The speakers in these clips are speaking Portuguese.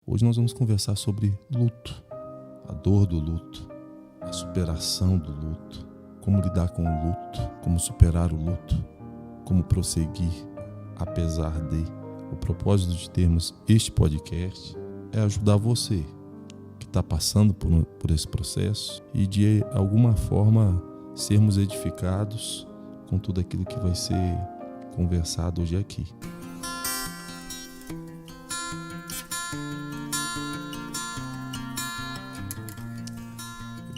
Hoje nós vamos conversar sobre luto, a dor do luto, a superação do luto, como lidar com o luto, como superar o luto, como prosseguir apesar de. O propósito de termos este podcast é ajudar você que está passando por esse processo e de alguma forma sermos edificados com tudo aquilo que vai ser conversado hoje aqui.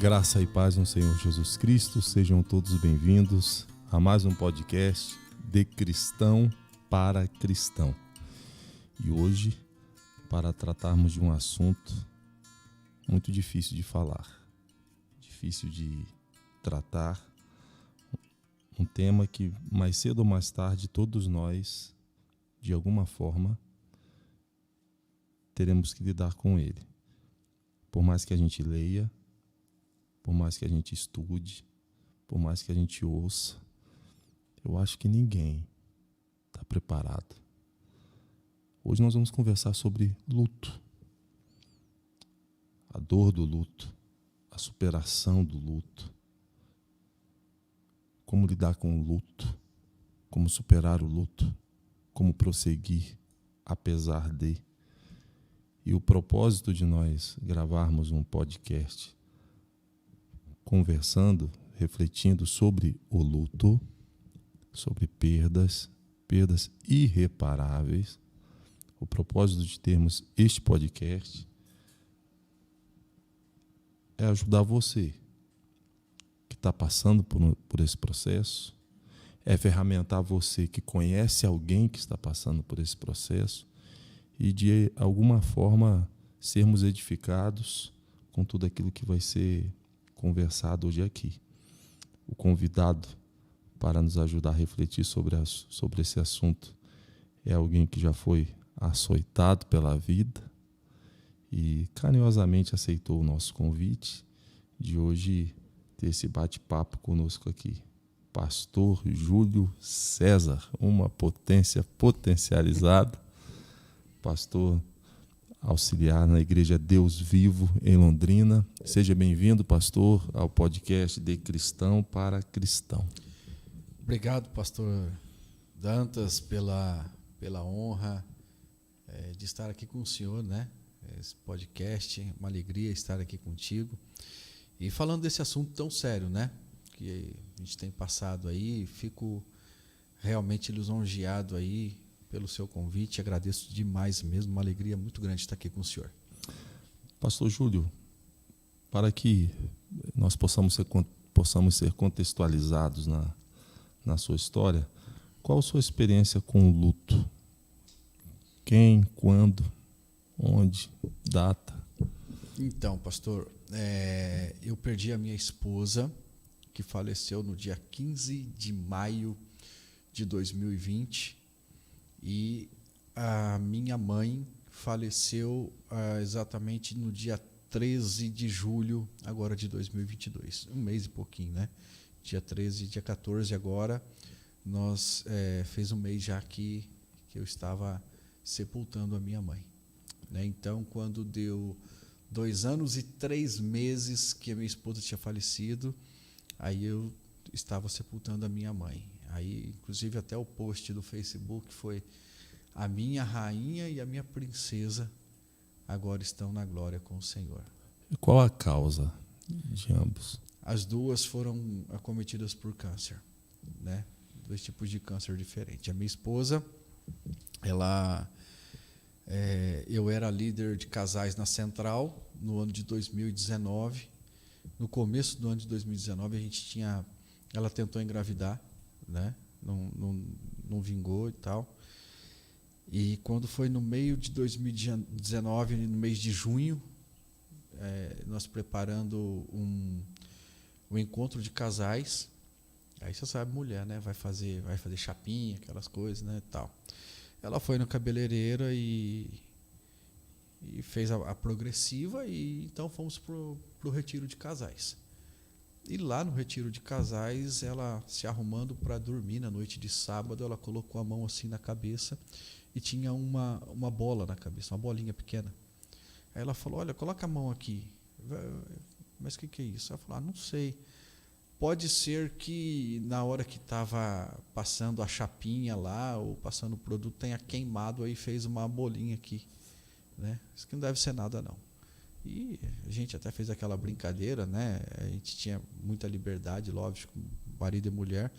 Graça e paz no Senhor Jesus Cristo, sejam todos bem-vindos a mais um podcast de cristão para cristão. E hoje, para tratarmos de um assunto muito difícil de falar, difícil de tratar, um tema que mais cedo ou mais tarde todos nós, de alguma forma, teremos que lidar com ele. Por mais que a gente leia, por mais que a gente estude, por mais que a gente ouça, eu acho que ninguém está preparado. Hoje nós vamos conversar sobre luto, a dor do luto, a superação do luto, como lidar com o luto, como superar o luto, como prosseguir apesar de. E o propósito de nós gravarmos um podcast conversando, refletindo sobre o luto, sobre perdas irreparáveis. O propósito de termos este podcast é ajudar você que está passando por esse processo, é ferramentar você que conhece alguém que está passando por esse processo e de alguma forma sermos edificados com tudo aquilo que vai ser conversado hoje aqui. O convidado para nos ajudar a refletir sobre esse assunto é alguém que já foi açoitado pela vida e carinhosamente aceitou o nosso convite de hoje ter esse bate-papo conosco aqui. Pastor Júlio César, uma potência potencializada, pastor auxiliar na Igreja Deus Vivo em Londrina. Seja bem-vindo, pastor, ao podcast de Cristão para Cristão. Obrigado, pastor Dantas, pela honra de estar aqui com o senhor, né? Esse podcast, uma alegria estar aqui contigo. E falando desse assunto tão sério, né? Que a gente tem passado aí, fico realmente lisonjeado aí pelo seu convite, agradeço demais mesmo, uma alegria muito grande estar aqui com o senhor. Pastor Júlio, para que nós possamos ser contextualizados na sua história, qual a sua experiência com o luto? Quem, quando, onde, data? Então, pastor, eu perdi a minha esposa, que faleceu no dia 15 de maio de 2020, e a minha mãe faleceu exatamente no dia 13 de julho agora de 2022, um mês e pouquinho, né? Dia 13, dia 14 agora, nós fez um mês já que eu estava sepultando a minha mãe, né? Então, quando deu 2 anos e 3 meses que a minha esposa tinha falecido, aí eu estava sepultando a minha mãe. Aí, inclusive, até o post do Facebook foi: a minha rainha e a minha princesa agora estão na glória com o Senhor. E qual a causa de ambos? As duas foram acometidas por câncer, né? 2 tipos de câncer diferentes. A minha esposa, eu era líder de casais na Central no ano de 2019. No começo do ano de 2019, ela tentou engravidar, né? Não vingou e tal. E quando foi no meio de 2019, no mês de junho, nós preparando um encontro de casais. Aí você sabe, mulher, né? Vai fazer chapinha, aquelas coisas, né? Tal. Ela foi no cabeleireiro e fez a progressiva, e então fomos pro retiro de casais. E lá no retiro de casais, ela se arrumando para dormir na noite de sábado, ela colocou a mão assim na cabeça e tinha uma bola na cabeça, uma bolinha pequena. Aí ela falou, olha, coloca a mão aqui. Mas o que é isso? Ela falou, não sei. Pode ser que na hora que estava passando a chapinha lá, ou passando o produto, tenha queimado, aí fez uma bolinha aqui. Né? Isso que não deve ser nada, não. E a gente até fez aquela brincadeira, né? A gente tinha muita liberdade, lógico, marido e mulher.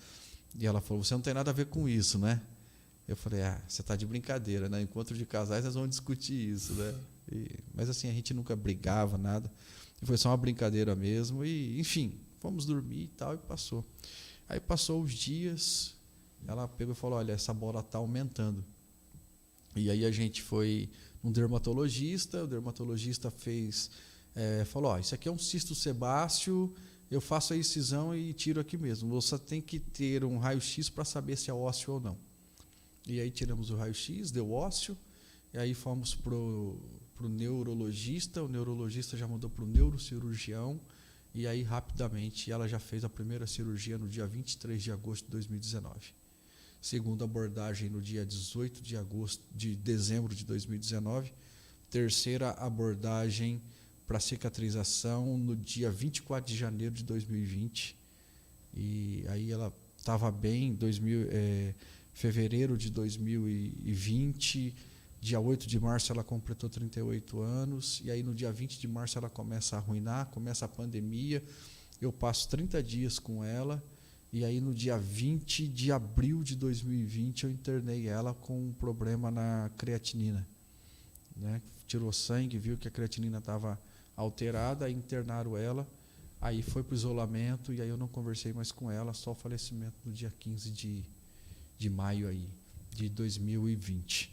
E ela falou, você não tem nada a ver com isso, né? Eu falei, você está de brincadeira, né? Encontro de casais, nós vamos discutir isso, né? Mas assim, a gente nunca brigava, nada. Foi só uma brincadeira mesmo. E, enfim, fomos dormir e tal, e passou. Aí passou os dias, ela pegou e falou, olha, essa bola está aumentando. E aí a gente foi num dermatologista, o dermatologista falou, isso aqui é um cisto sebáceo, eu faço a incisão e tiro aqui mesmo. Você tem que ter um raio-x para saber se é ósseo ou não. E aí tiramos o raio-x, deu ósseo, e aí fomos pro neurologista, o neurologista já mandou para o neurocirurgião, e aí rapidamente ela já fez a primeira cirurgia no dia 23 de agosto de 2019. Segunda abordagem no dia 18 de dezembro de 2019. Terceira abordagem para cicatrização no dia 24 de janeiro de 2020. E aí ela estava bem, fevereiro de 2020, dia 8 de março ela completou 38 anos, e aí no dia 20 de março ela começa a arruinar, começa a pandemia, eu passo 30 dias com ela, e aí no dia 20 de abril de 2020 eu internei ela com um problema na creatinina. Né? Tirou sangue, viu que a creatinina estava alterada, aí internaram ela, aí foi para o isolamento, e aí eu não conversei mais com ela, só o falecimento no dia 15 de maio aí, de 2020.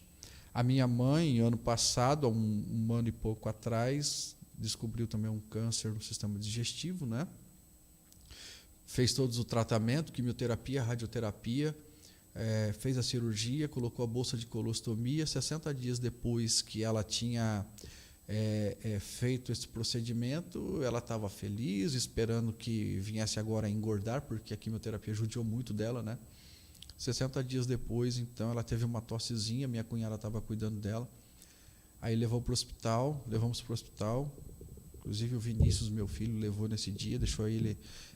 A minha mãe, ano passado, há um ano e pouco atrás, descobriu também um câncer no sistema digestivo, né? Fez todos o tratamento, quimioterapia, radioterapia, fez a cirurgia, colocou a bolsa de colostomia. 60 dias depois que ela tinha feito esse procedimento, ela estava feliz, esperando que viesse agora a engordar, porque a quimioterapia judiou muito dela, né? 60 dias depois, então, ela teve uma tossezinha, minha cunhada estava cuidando dela. Aí levamos para o hospital. Inclusive o Vinícius, meu filho, levou nesse dia, deixou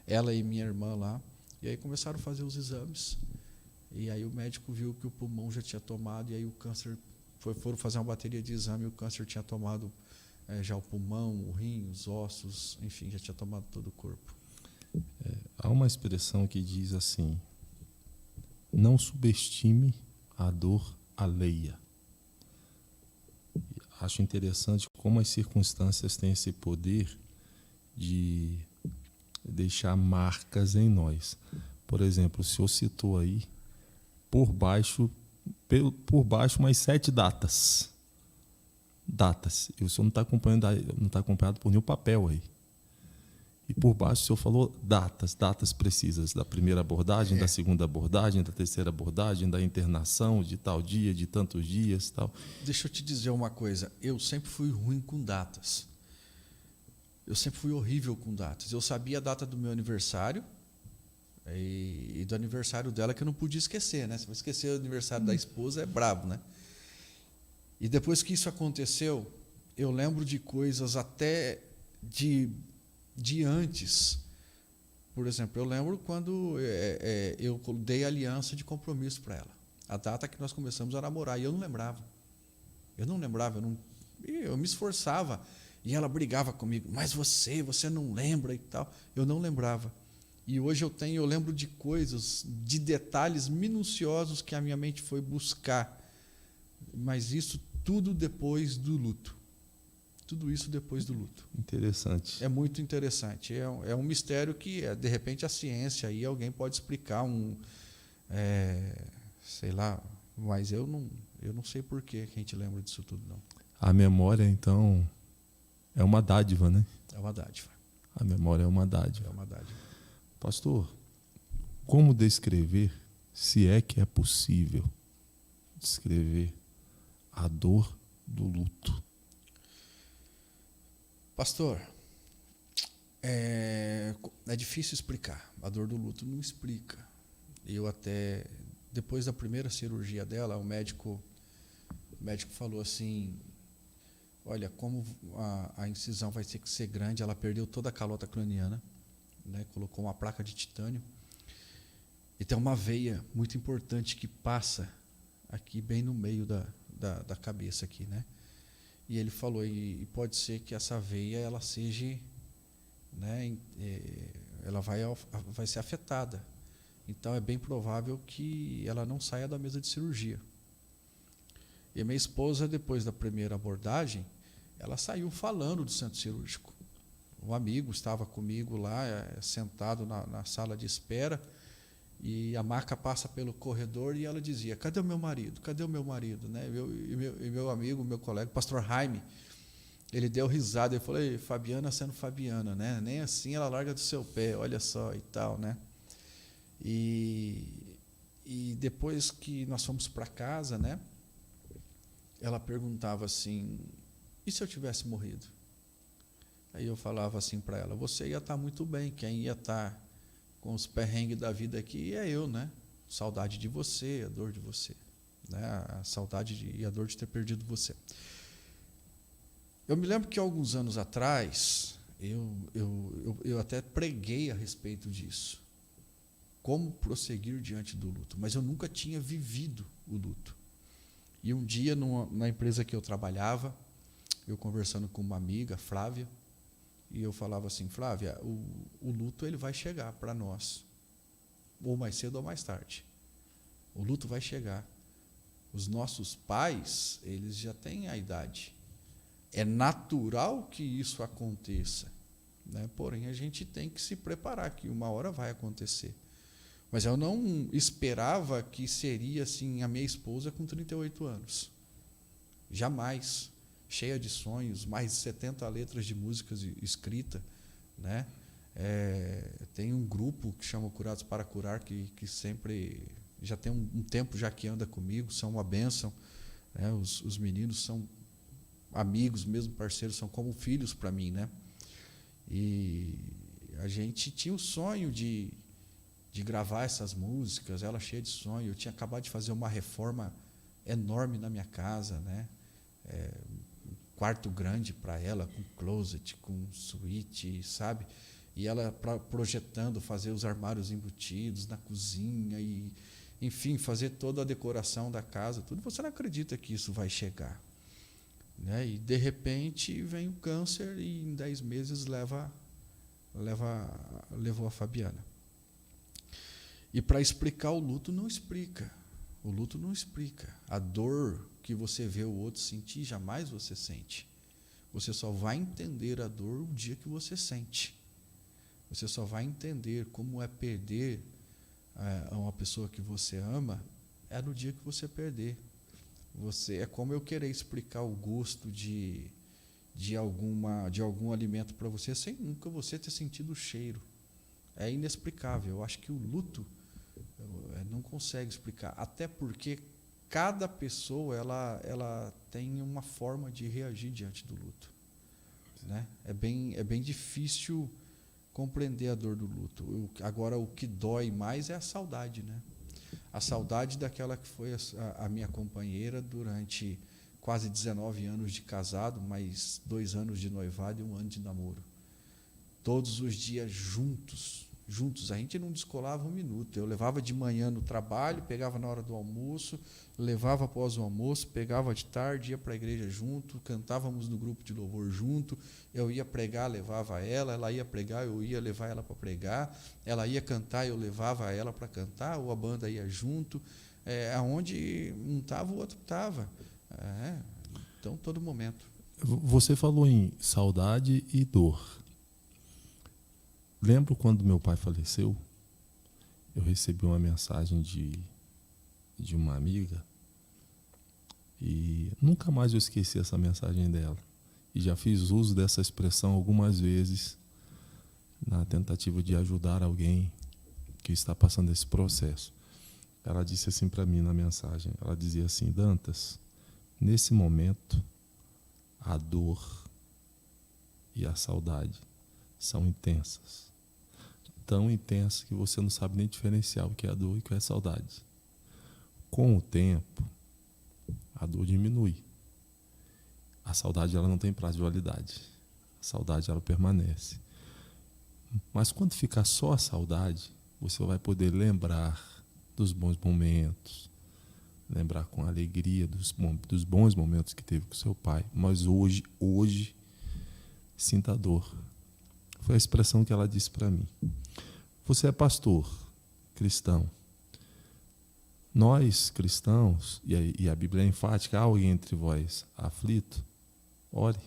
ela e minha irmã lá. E aí começaram a fazer os exames. E aí o médico viu que o pulmão já tinha tomado, e aí o câncer, foram fazer uma bateria de exame, e o câncer tinha tomado já o pulmão, o rim, os ossos, enfim, já tinha tomado todo o corpo. Há uma expressão que diz assim: não subestime a dor alheia. Acho interessante como as circunstâncias têm esse poder de deixar marcas em nós. Por exemplo, o senhor citou aí, por baixo mais 7 datas. E o senhor não está acompanhado por nenhum papel aí. E por baixo o senhor falou datas precisas, da primeira abordagem, da segunda abordagem, da terceira abordagem, da internação, de tal dia, de tantos dias, tal. Deixa eu te dizer uma coisa, eu sempre fui ruim com datas. Eu sempre fui horrível com datas. Eu sabia a data do meu aniversário e do aniversário dela, que eu não podia esquecer, né? Se eu esquecer o aniversário da esposa, é brabo, né? E depois que isso aconteceu, eu lembro de coisas até de antes. Por exemplo, eu lembro quando eu dei aliança de compromisso para ela. A data que nós começamos a namorar, e eu não lembrava. Eu me esforçava, e ela brigava comigo, mas você não lembra e tal. Eu não lembrava. E hoje eu lembro de coisas, de detalhes minuciosos que a minha mente foi buscar. Mas isso tudo depois do luto. Tudo isso depois do luto. Interessante. É muito interessante. É um mistério que, de repente, a ciência aí alguém pode explicar sei lá, mas eu não sei por que a gente lembra disso tudo, não. A memória, então, é uma dádiva, né? É uma dádiva. A memória é uma dádiva. É uma dádiva. Pastor, como descrever, se é que é possível descrever a dor do luto? Pastor, é difícil explicar. A dor do luto não explica. Eu até, depois da primeira cirurgia dela, o médico falou assim, olha, como a incisão vai ter que ser grande, ela perdeu toda a calota craniana, né? Colocou uma placa de titânio. E tem uma veia muito importante que passa aqui bem no meio da cabeça aqui, né? E ele falou, e pode ser que essa veia ela seja, né, ela vai ser afetada. Então é bem provável que ela não saia da mesa de cirurgia. E a minha esposa, depois da primeira abordagem, ela saiu falando do centro cirúrgico. Um amigo estava comigo lá, sentado na sala de espera, e a maca passa pelo corredor e ela dizia, cadê o meu marido? Cadê o meu marido? Né? E meu amigo, meu colega, o pastor Jaime, ele deu risada, ele falou, Fabiana sendo Fabiana, né? Nem assim ela larga do seu pé, olha só, e tal, né? E depois que nós fomos para casa, né? Ela perguntava assim, e se eu tivesse morrido? Aí eu falava assim para ela, você ia estar muito bem, quem ia estar com os perrengues da vida aqui é eu, né? Saudade de você, a dor de você, né? A saudade e a dor de ter perdido você. Eu me lembro que alguns anos atrás eu até preguei a respeito disso, como prosseguir diante do luto, mas eu nunca tinha vivido o luto. E um dia na empresa que eu trabalhava, eu conversando com uma amiga, Flávia, e eu falava assim, Flávia, o luto ele vai chegar para nós, ou mais cedo ou mais tarde. O luto vai chegar. Os nossos pais, eles já têm a idade. É natural que isso aconteça, né? Porém, a gente tem que se preparar, que uma hora vai acontecer. Mas eu não esperava que seria assim a minha esposa com 38 anos. Jamais. Cheia de sonhos, mais de 70 letras de músicas escritas, né? Tem um grupo que chama Curados para Curar, que sempre, já tem um tempo já que anda comigo, são uma bênção, né? Os meninos são amigos, mesmo parceiros, são como filhos para mim, né? E a gente tinha o sonho de gravar essas músicas, ela cheia de sonho. Eu tinha acabado de fazer uma reforma enorme na minha casa, né? Quarto grande para ela, com closet, com suíte, sabe? E ela projetando fazer os armários embutidos na cozinha e, enfim, fazer toda a decoração da casa, tudo. Você não acredita que isso vai chegar, né? E de repente vem o câncer e em 10 meses levou a Fabiana. E para explicar o luto não explica. O luto não explica. A dor que você vê o outro sentir, jamais você sente. Você só vai entender a dor o dia que você sente. Você só vai entender como é perder uma pessoa que você ama, é no dia que você perder. É como eu querer explicar o gosto de algum alimento para você sem nunca você ter sentido o cheiro. É inexplicável. Eu acho que o luto não consegue explicar, até porque cada pessoa ela tem uma forma de reagir diante do luto, né? É bem difícil compreender a dor do luto. Agora, o que dói mais é a saudade, né? A saudade daquela que foi a minha companheira durante quase 19 anos de casado, mais 2 anos de noivado e 1 ano de namoro. Todos os dias juntos. A gente não descolava um minuto. Eu levava de manhã no trabalho, pegava na hora do almoço, levava após o almoço, pegava de tarde, ia para a igreja junto, cantávamos no grupo de louvor junto, eu ia pregar, levava ela ia pregar, eu ia levar ela para pregar, ela ia cantar, eu levava ela para cantar, ou a banda ia junto, aonde um estava, o outro estava. Então, todo momento. Você falou em saudade e dor. Lembro quando meu pai faleceu, eu recebi uma mensagem de uma amiga e nunca mais eu esqueci essa mensagem dela. E já fiz uso dessa expressão algumas vezes na tentativa de ajudar alguém que está passando esse processo. Ela disse assim para mim na mensagem, ela dizia assim, Dantas, nesse momento a dor e a saudade são intensas. Tão intensa que você não sabe nem diferenciar o que é a dor e o que é a saudade. Com o tempo, a dor diminui. A saudade ela não tem prazo de validade. A saudade ela permanece. Mas quando ficar só a saudade, você vai poder lembrar dos bons momentos, lembrar com alegria dos bons momentos que teve com seu pai. Mas hoje sinta a dor. Foi a expressão que ela disse para mim. Você é pastor, cristão. Nós, cristãos, e a Bíblia é enfática, há alguém entre vós aflito, ore.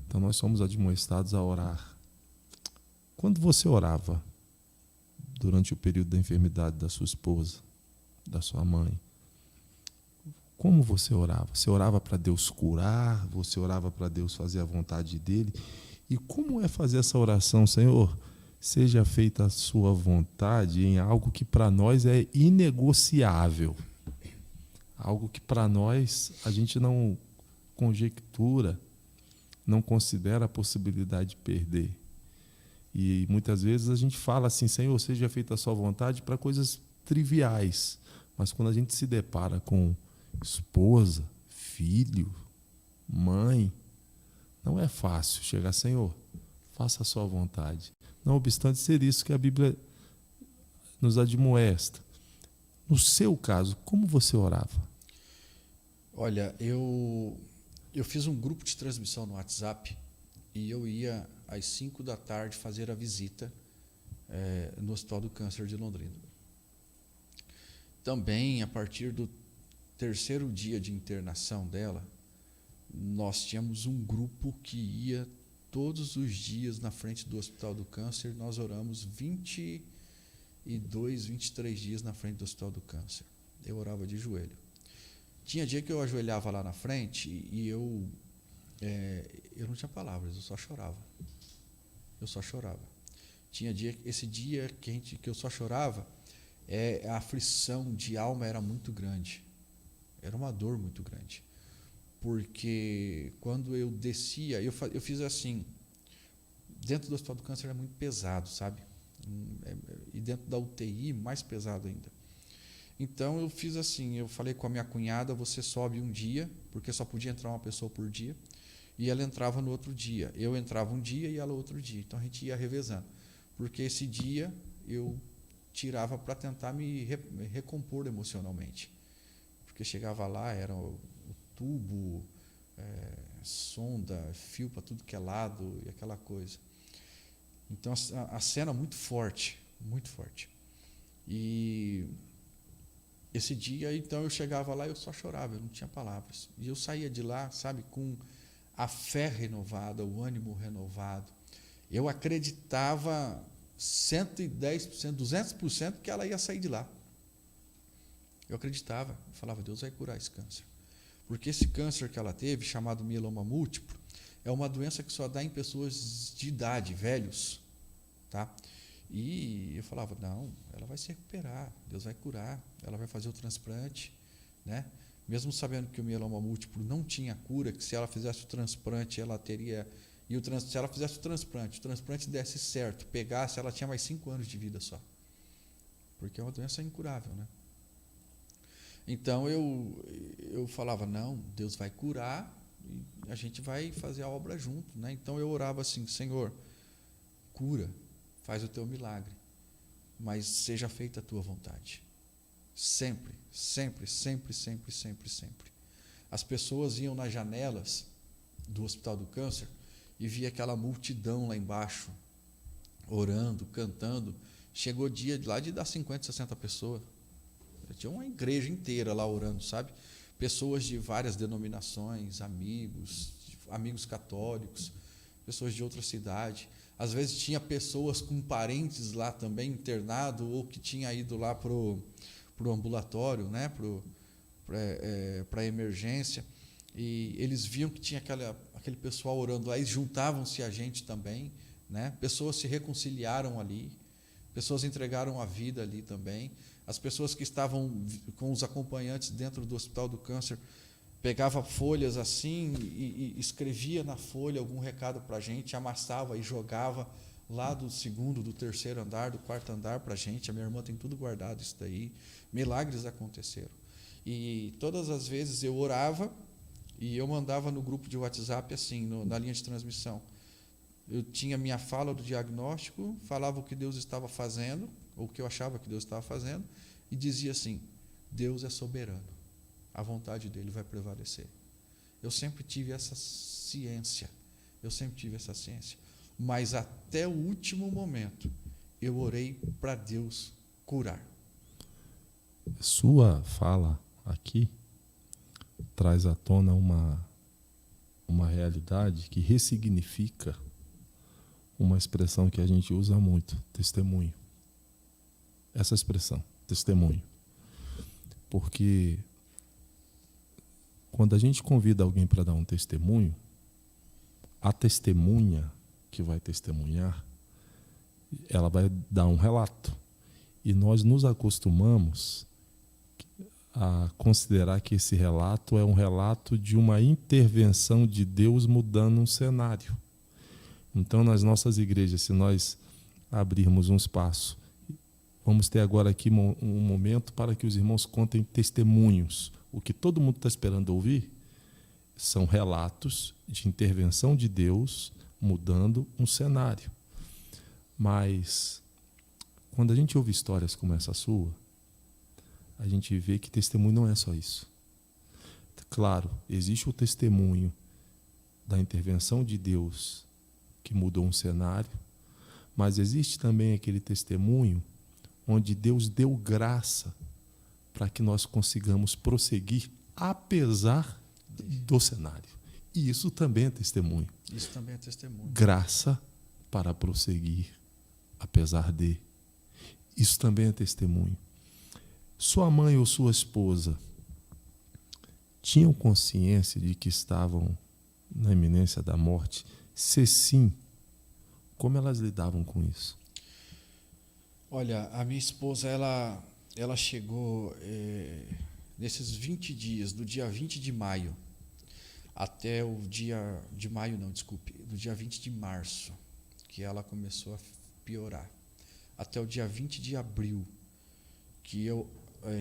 Então nós somos admoestados a orar. Quando você orava, durante o período da enfermidade da sua esposa, da sua mãe, como você orava? Você orava para Deus curar? Você orava para Deus fazer a vontade dele? E como é fazer essa oração, Senhor? Seja feita a sua vontade em algo que para nós é inegociável. Algo que para nós a gente não conjectura, não considera a possibilidade de perder. E muitas vezes a gente fala assim, Senhor, seja feita a sua vontade para coisas triviais. Mas quando a gente se depara com esposa, filho, mãe, não é fácil chegar, Senhor, faça a sua vontade. Não obstante ser isso que a Bíblia nos admoesta. No seu caso, como você orava? Olha, eu fiz um grupo de transmissão no WhatsApp e eu ia às 5 da tarde fazer a visita no Hospital do Câncer de Londrina. Também, a partir do 3º dia de internação dela, nós tínhamos um grupo que ia todos os dias na frente do Hospital do Câncer. Nós oramos 22, 23 dias na frente do Hospital do Câncer. Eu orava de joelho. Tinha dia que eu ajoelhava lá na frente e eu não tinha palavras, eu só chorava. Eu só chorava. Esse dia que eu só chorava, a aflição de alma era muito grande. Era uma dor muito grande. Porque quando eu descia, eu fiz assim, dentro do Hospital do Câncer é muito pesado, sabe? E dentro da UTI, mais pesado ainda. Então eu fiz assim, eu falei com a minha cunhada, você sobe um dia, porque só podia entrar uma pessoa por dia, e ela entrava no outro dia. Eu entrava um dia e ela outro dia. Então a gente ia revezando. Porque esse dia eu tirava para tentar me recompor emocionalmente. Porque chegava lá, era o tubo, sonda, fio para tudo que é lado e aquela coisa. Então a cena muito forte, muito forte. E esse dia, então, eu chegava lá e eu só chorava, eu não tinha palavras. E eu saía de lá, sabe, com a fé renovada, o ânimo renovado. Eu acreditava 110%, 200% que ela ia sair de lá. Eu acreditava, eu falava, Deus vai curar esse câncer. Porque esse câncer que ela teve, chamado mieloma múltiplo, é uma doença que só dá em pessoas de idade, velhos. Tá? E eu falava, não, ela vai se recuperar, Deus vai curar, ela vai fazer o transplante, né? Mesmo sabendo que o mieloma múltiplo não tinha cura, que se ela fizesse o transplante, ela teria... se ela fizesse o transplante desse certo, pegasse, ela tinha mais 5 anos de vida só. Porque é uma doença incurável, né? Então eu falava, não, Deus vai curar e a gente vai fazer a obra junto, né? Então eu orava assim, Senhor, cura, faz o teu milagre, mas seja feita a tua vontade. Sempre, sempre, sempre, sempre, sempre, sempre. As pessoas iam nas janelas do Hospital do Câncer e via aquela multidão lá embaixo, orando, cantando. Chegou dia lá de dar 50, 60 pessoas. Tinha uma igreja inteira lá orando, sabe? Pessoas de várias denominações, amigos católicos, pessoas de outra cidade. Às vezes tinha pessoas com parentes lá também internado ou que tinha ido lá pro ambulatório, né? Para emergência. E eles viam que tinha aquele pessoal orando lá e juntavam-se a gente também, né? Pessoas se reconciliaram ali, pessoas entregaram a vida ali também. As pessoas que estavam com os acompanhantes dentro do Hospital do Câncer pegava folhas assim e escrevia na folha algum recado para a gente, amassava e jogava lá do 2º, do 3º andar, do 4º andar para a gente. A minha irmã tem tudo guardado isso daí. Milagres aconteceram. E todas as vezes eu orava E eu mandava no grupo de WhatsApp assim, na linha de transmissão. Eu tinha minha fala do diagnóstico, falava o que Deus estava fazendo, ou o que eu achava que Deus estava fazendo, e dizia assim: Deus é soberano, a vontade dele vai prevalecer. Eu sempre tive essa ciência, mas até o último momento eu orei para Deus curar. Sua fala aqui traz à tona uma realidade que ressignifica uma expressão que a gente usa muito, testemunho. Essa expressão, testemunho. Porque quando a gente convida alguém para dar um testemunho, a testemunha que vai testemunhar, ela vai dar um relato. E nós nos acostumamos a considerar que esse relato é um relato de uma intervenção de Deus mudando um cenário. Então, nas nossas igrejas, se nós abrirmos um espaço, vamos ter agora aqui um momento para que os irmãos contem testemunhos. O que todo mundo está esperando ouvir são relatos de intervenção de Deus mudando um cenário. Mas, quando a gente ouve histórias como essa sua, a gente vê que testemunho não é só isso. Claro, existe o testemunho da intervenção de Deus que mudou um cenário, mas existe também aquele testemunho onde Deus deu graça para que nós consigamos prosseguir apesar do cenário. E isso também é testemunho. Isso também é testemunho. Graça para prosseguir apesar de. Isso também é testemunho. Sua mãe ou sua esposa tinham consciência de que estavam na iminência da morte? Se sim, como elas lidavam com isso? Olha, a minha esposa, ela chegou nesses 20 dias, do dia 20 de maio até o dia de maio, não, desculpe, do dia 20 de março, que ela começou a piorar, até o dia 20 de abril, que eu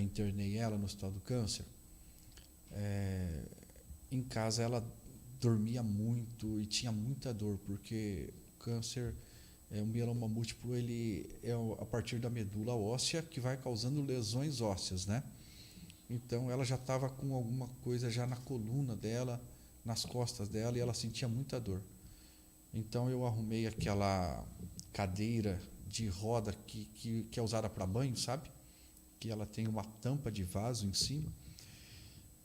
internei ela no Hospital do Câncer. Em casa ela dormia muito e tinha muita dor, porque o câncer, o mieloma múltiplo, ele é a partir da medula óssea que vai causando lesões ósseas, né? Então ela já estava com alguma coisa já na coluna dela, nas costas dela, e ela sentia muita dor. Então eu arrumei aquela cadeira de roda que é usada para banho, sabe? Que ela tem uma tampa de vaso em cima.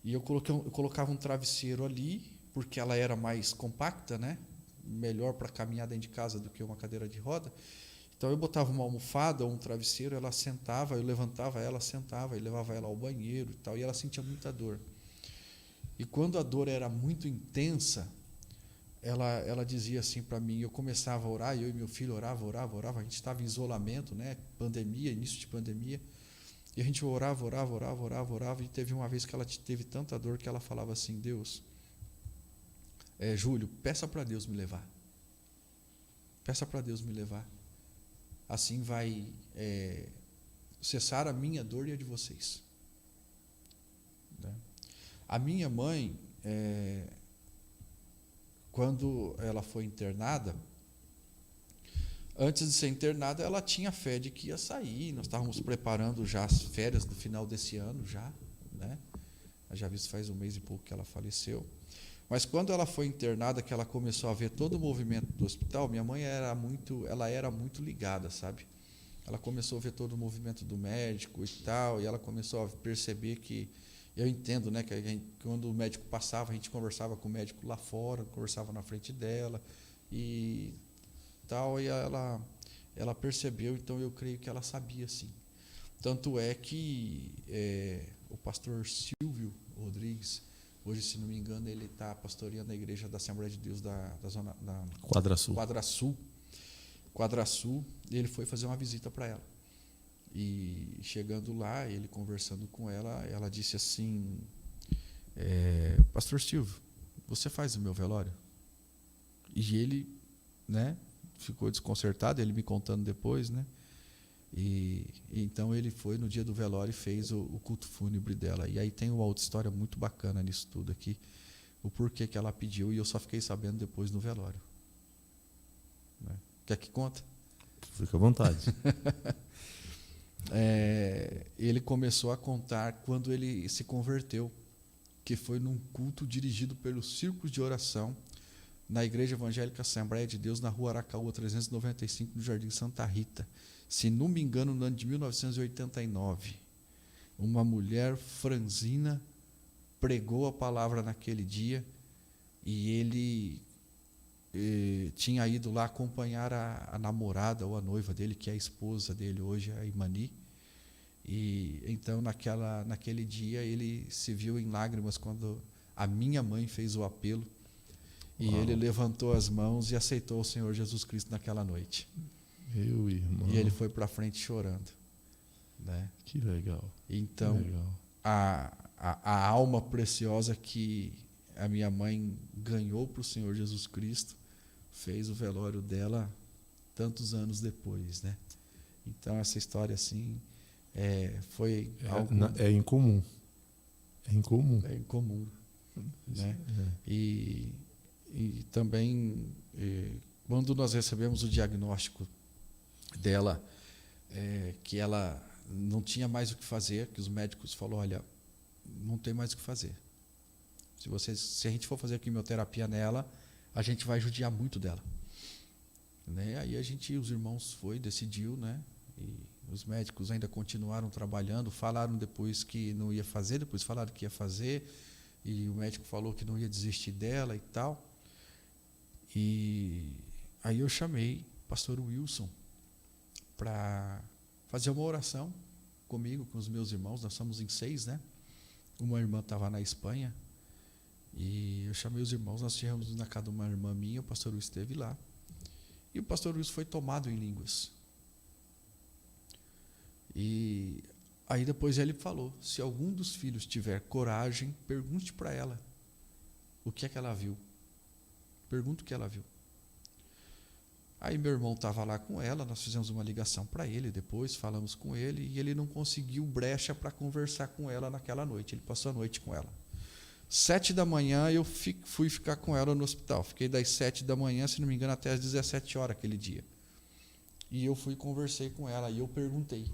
E eu colocava um travesseiro ali, porque ela era mais compacta, né? Melhor para caminhar dentro de casa do que uma cadeira de roda. Então eu botava uma almofada ou um travesseiro, ela sentava, eu levantava ela, sentava e levava ela ao banheiro e tal, e ela sentia muita dor. E quando a dor era muito intensa, ela dizia assim para mim, eu começava a orar, eu e meu filho orava, a gente estava em isolamento, né? Pandemia, início de pandemia. E a gente orava, e teve uma vez que ela teve tanta dor que ela falava assim: Deus, Júlio, peça para Deus me levar. Peça para Deus me levar. Assim vai cessar a minha dor e a de vocês. Né? A minha mãe, quando ela foi internada, antes de ser internada, ela tinha fé de que ia sair. Nós estávamos preparando já as férias do final desse ano, já, né? Já visto faz um mês e pouco que ela faleceu. Mas quando ela foi internada, que ela começou a ver todo o movimento do hospital, minha mãe era muito ligada, sabe? Ela começou a ver todo o movimento do médico e tal, e ela começou a perceber que, eu entendo, né, que quando o médico passava, a gente conversava com o médico lá fora, conversava na frente dela e tal, e ela percebeu, então eu creio que ela sabia, sim. Tanto é que o pastor Silvio Rodrigues, hoje, se não me engano, ele está pastoreando a igreja da Assembleia de Deus da zona da Quadra Sul, e ele foi fazer uma visita para ela. E chegando lá, ele conversando com ela, ela disse assim: Pastor Silvio, você faz o meu velório? E ele, né, ficou desconcertado, ele me contando depois, né? E então ele foi no dia do velório e fez o culto fúnebre dela. E aí tem uma outra história muito bacana nisso tudo aqui, o porquê que ela pediu, e eu só fiquei sabendo depois no velório. Né? Quer que conta? Fica à vontade. Ele começou a contar quando ele se converteu, que foi num culto dirigido pelos Círculos de Oração, na Igreja Evangélica Assembleia de Deus, na Rua Aracaúa 395, no Jardim Santa Rita. Se não me engano, no ano de 1989. Uma mulher franzina pregou a palavra naquele dia, e ele tinha ido lá acompanhar a namorada ou a noiva dele, que é a esposa dele hoje, a Imani. E então naquele dia ele se viu em lágrimas quando a minha mãe fez o apelo, e ele levantou as mãos e aceitou o Senhor Jesus Cristo naquela noite. Meu irmão. E ele foi para frente chorando, né? Que legal. Então, que legal. A alma preciosa que a minha mãe ganhou para o Senhor Jesus Cristo fez o velório dela tantos anos depois, né? Então essa história assim foi algo é incomum. É incomum. É incomum, né? É. E também quando nós recebemos o diagnóstico dela, que ela não tinha mais o que fazer, que os médicos falaram, olha, não tem mais o que fazer. Se a gente for fazer quimioterapia nela, a gente vai judiar muito dela. Né? Aí os irmãos decidiu, né? E os médicos ainda continuaram trabalhando, falaram depois que não ia fazer, depois falaram que ia fazer, e o médico falou que não ia desistir dela e tal. E aí eu chamei o pastor Wilson para fazer uma oração comigo, com os meus irmãos. Nós somos em 6, né? Uma irmã estava na Espanha, e eu chamei os irmãos, nós estivemos na casa de uma irmã minha, o pastor Wilson esteve lá, e o pastor Wilson foi tomado em línguas. E aí depois ele falou, se algum dos filhos tiver coragem, pergunte para ela o que é que ela viu. Pergunta o que ela viu. Aí meu irmão estava lá com ela, nós fizemos uma ligação para ele, depois falamos com ele, e ele não conseguiu brecha para conversar com ela naquela noite, ele passou a noite com ela. 7 da manhã eu fui ficar com ela no hospital, fiquei das 7 da manhã, se não me engano, até as 17 horas aquele dia. E eu conversei com ela, e eu perguntei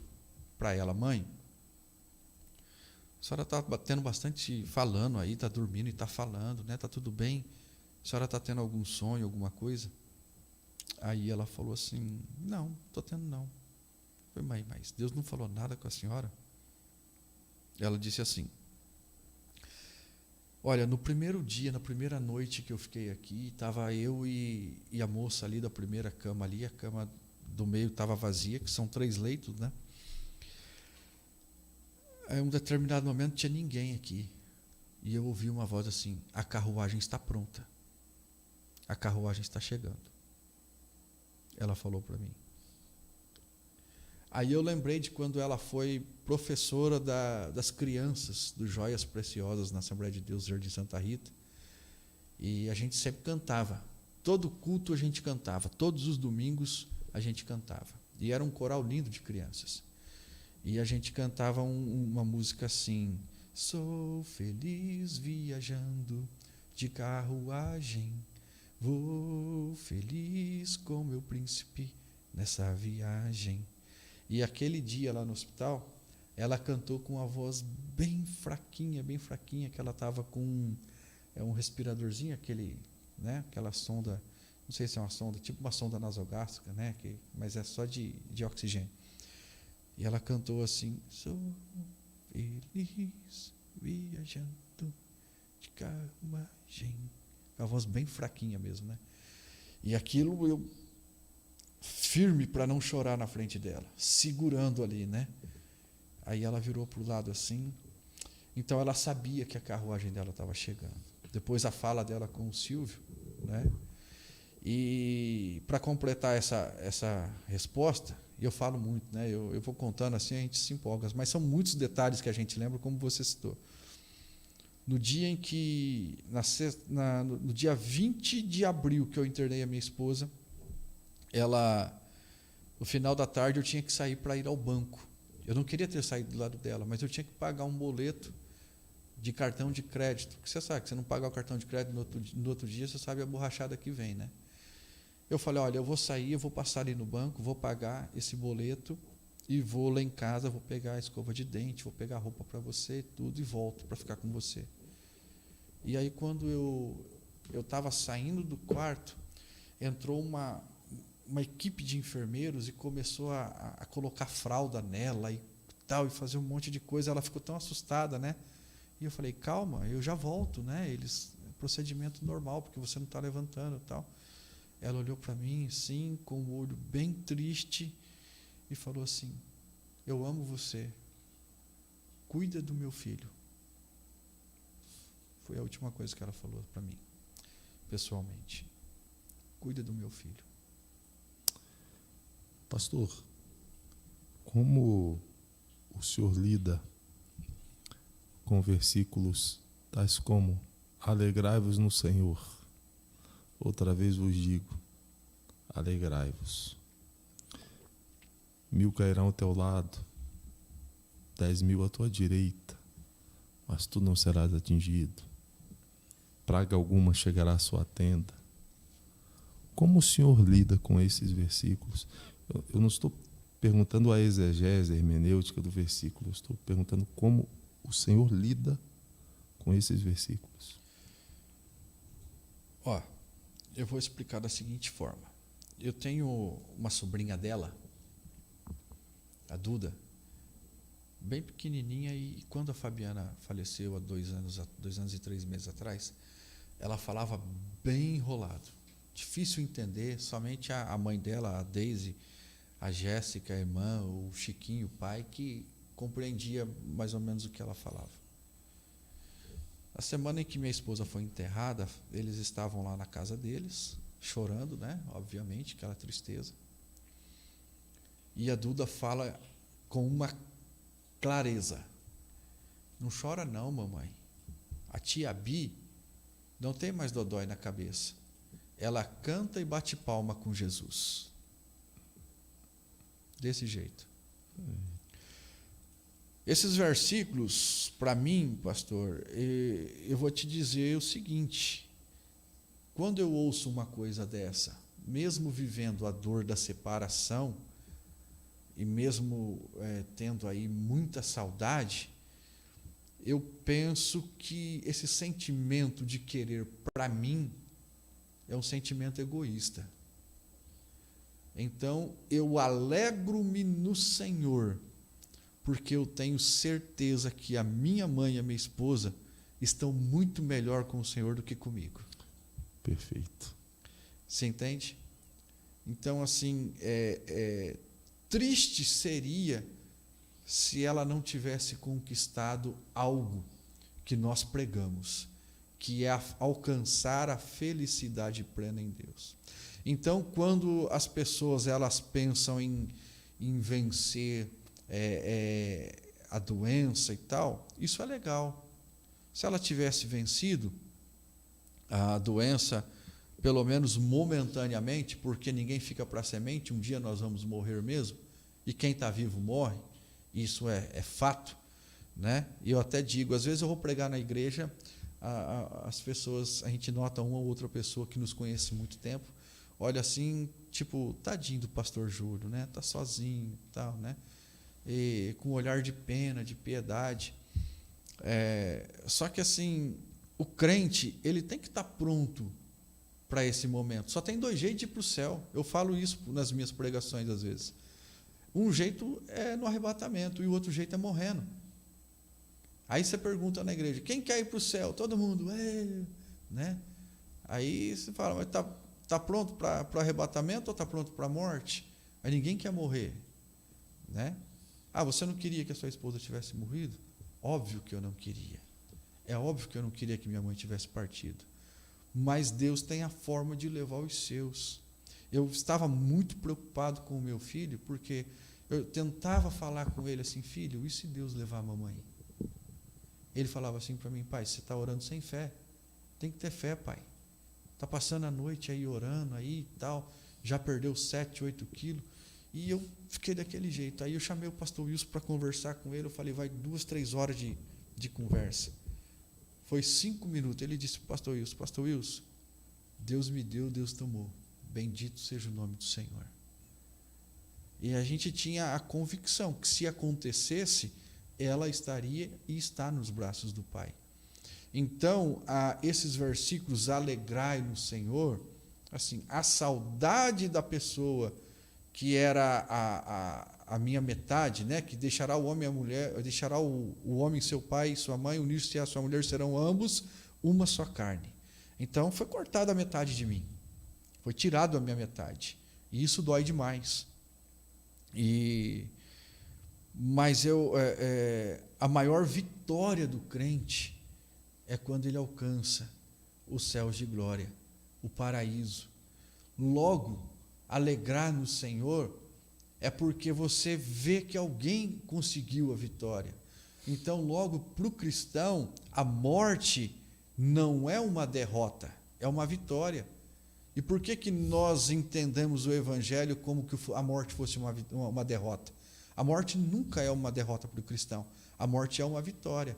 para ela, mãe, a senhora está tendo bastante falando aí, está dormindo e está falando, né? Está tudo bem? A senhora está tendo algum sonho, alguma coisa? Aí ela falou assim, não, estou tendo não. Eu falei, mas Deus não falou nada com a senhora? Ela disse assim, olha, no primeiro dia, na primeira noite que eu fiquei aqui, estava eu e a moça ali da primeira cama ali, a cama do meio estava vazia, que são 3 leitos, né? Em um determinado momento não tinha ninguém aqui, e eu ouvi uma voz assim, a carruagem está pronta, a carruagem está chegando. Ela falou para mim. Aí eu lembrei de quando ela foi professora das crianças do Joias Preciosas na Assembleia de Deus, Jardim Santa Rita, e a gente sempre cantava, todo culto a gente cantava, todos os domingos a gente cantava, e era um coral lindo de crianças, e a gente cantava uma música assim, sou feliz viajando de carruagem, vou feliz com meu príncipe nessa viagem. E aquele dia lá no hospital, ela cantou com uma voz bem fraquinha, que ela estava com um respiradorzinho, aquela sonda, não sei se é uma sonda, tipo uma sonda nasogástrica, né? Mas é só de oxigênio. E ela cantou assim, sou feliz viajando de carruagem. A voz bem fraquinha mesmo, né? E aquilo eu firme para não chorar na frente dela, segurando ali, né? Aí ela virou para o lado assim, então ela sabia que a carruagem dela estava chegando. Depois a fala dela com o Silvio, né? E para completar essa resposta, eu falo muito, né? Eu vou contando assim, a gente se empolga, mas são muitos detalhes que a gente lembra, como você citou. No dia em que, no dia 20 de abril que eu internei a minha esposa, no final da tarde eu tinha que sair para ir ao banco. Eu não queria ter saído do lado dela, mas eu tinha que pagar um boleto de cartão de crédito. Porque você sabe que você não pagar o cartão de crédito no outro dia, você sabe a borrachada que vem, né? Eu falei, olha, eu vou sair, eu vou passar ali no banco, vou pagar esse boleto e vou lá em casa, vou pegar a escova de dente, vou pegar a roupa para você, tudo, e volto para ficar com você. E aí, quando eu estava saindo do quarto, entrou uma equipe de enfermeiros e começou a colocar fralda nela e tal, e fazer um monte de coisa. Ela ficou tão assustada, né? E eu falei, calma, eu já volto, né? Procedimento normal, porque você não está levantando e tal. Ela olhou para mim, assim, com o olho bem triste, e falou assim, eu amo você, cuida do meu filho. Foi a última coisa que ela falou para mim, pessoalmente. Cuida do meu filho. Pastor, como o senhor lida com versículos tais como alegrai-vos no Senhor? Outra vez vos digo, alegrai-vos. 1000 cairão ao teu lado, 10.000 à tua direita, mas tu não serás atingido. Praga alguma chegará à sua tenda. Como o senhor lida com esses versículos? Eu não estou perguntando a exegese, a hermenêutica do versículo, eu estou perguntando como o senhor lida com esses versículos. Eu vou explicar da seguinte forma. Eu tenho uma sobrinha dela, a Duda, bem pequenininha, e quando a Fabiana faleceu há 2 anos e 3 meses atrás, ela falava bem enrolado, difícil entender. Somente a mãe dela, a Daisy, a Jéssica, a irmã, o Chiquinho, o pai, que compreendia mais ou menos o que ela falava. A semana em que minha esposa foi enterrada, eles estavam lá na casa deles, chorando, né? Obviamente, aquela tristeza. E a Duda fala com uma clareza: não chora não, mamãe. A tia Bi não tem mais dodói na cabeça. Ela canta e bate palma com Jesus. Desse jeito. Esses versículos, para mim, pastor, eu vou te dizer o seguinte: quando eu ouço uma coisa dessa, mesmo vivendo a dor da separação, e mesmo tendo aí muita saudade, eu penso que esse sentimento de querer para mim é um sentimento egoísta. Então, eu alegro-me no Senhor, porque eu tenho certeza que a minha mãe e a minha esposa estão muito melhor com o Senhor do que comigo. Perfeito. Você entende? Então, assim, triste seria se ela não tivesse conquistado algo que nós pregamos, que é alcançar a felicidade plena em Deus. Então, quando as pessoas elas pensam em vencer a doença e tal, isso é legal. Se ela tivesse vencido a doença, pelo menos momentaneamente, porque ninguém fica para a semente, um dia nós vamos morrer mesmo, e quem está vivo morre, isso é fato, né? E eu até digo, às vezes eu vou pregar na igreja, as pessoas, a gente nota uma ou outra pessoa que nos conhece há muito tempo, olha assim, tipo, tadinho do pastor Júlio, né? Tá sozinho e tal, né? E com um olhar de pena, de piedade. Só que assim, o crente, ele tem que estar pronto para esse momento. Só tem 2 jeitos de ir para o céu. Eu falo isso nas minhas pregações às vezes. Um jeito é no arrebatamento e o outro jeito é morrendo. Aí você pergunta na igreja, quem quer ir para o céu? Todo mundo, né? Aí você fala, mas tá pronto para o arrebatamento ou está pronto para a morte? Aí ninguém quer morrer, né? Você não queria que a sua esposa tivesse morrido? Óbvio que eu não queria. É óbvio que eu não queria que minha mãe tivesse partido. Mas Deus tem a forma de levar os seus. Eu estava muito preocupado com o meu filho, porque eu tentava falar com ele assim, filho, e se Deus levar a mamãe? Ele falava assim para mim, pai, você está orando sem fé. Tem que ter fé, pai. Está passando a noite aí orando aí e tal, já perdeu 7, 8 quilos. E eu fiquei daquele jeito. Aí eu chamei o pastor Wilson para conversar com ele. Eu falei, vai 2, 3 horas de conversa. Foi 5 minutos. Ele disse para o pastor Wilson, Deus me deu, Deus tomou. Bendito seja o nome do Senhor. E a gente tinha a convicção que se acontecesse, ela estaria e está nos braços do Pai. Então, esses versículos, alegrai no Senhor, assim, a saudade da pessoa que era a minha metade, né, que deixará o homem e a mulher, deixará o homem seu pai e sua mãe, unir-se à sua mulher, serão ambos uma só carne. Então, foi cortada a metade de mim. Foi tirado a minha metade. E isso dói demais. Mas a maior vitória do crente é quando ele alcança os céus de glória, o paraíso. Logo, alegrar no Senhor é porque você vê que alguém conseguiu a vitória. Então, logo, para o cristão, a morte não é uma derrota, é uma vitória. E por que nós entendemos o Evangelho como que a morte fosse uma derrota? A morte nunca é uma derrota para o cristão. A morte é uma vitória.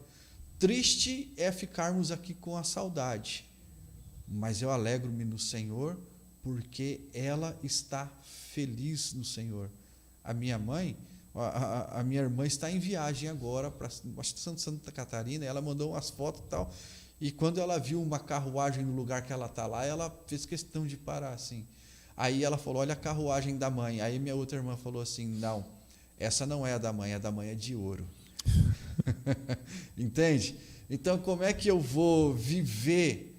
Triste é ficarmos aqui com a saudade, mas eu alegro-me no Senhor, porque ela está feliz no Senhor. A minha mãe, a minha irmã está em viagem agora para Santa Catarina, ela mandou umas fotos e tal, e quando ela viu uma carruagem no lugar que ela está lá, ela fez questão de parar assim. Aí ela falou, olha a carruagem da mãe. Aí minha outra irmã falou assim, não, essa não é a da mãe é de ouro. Entende? Então, como é que eu vou viver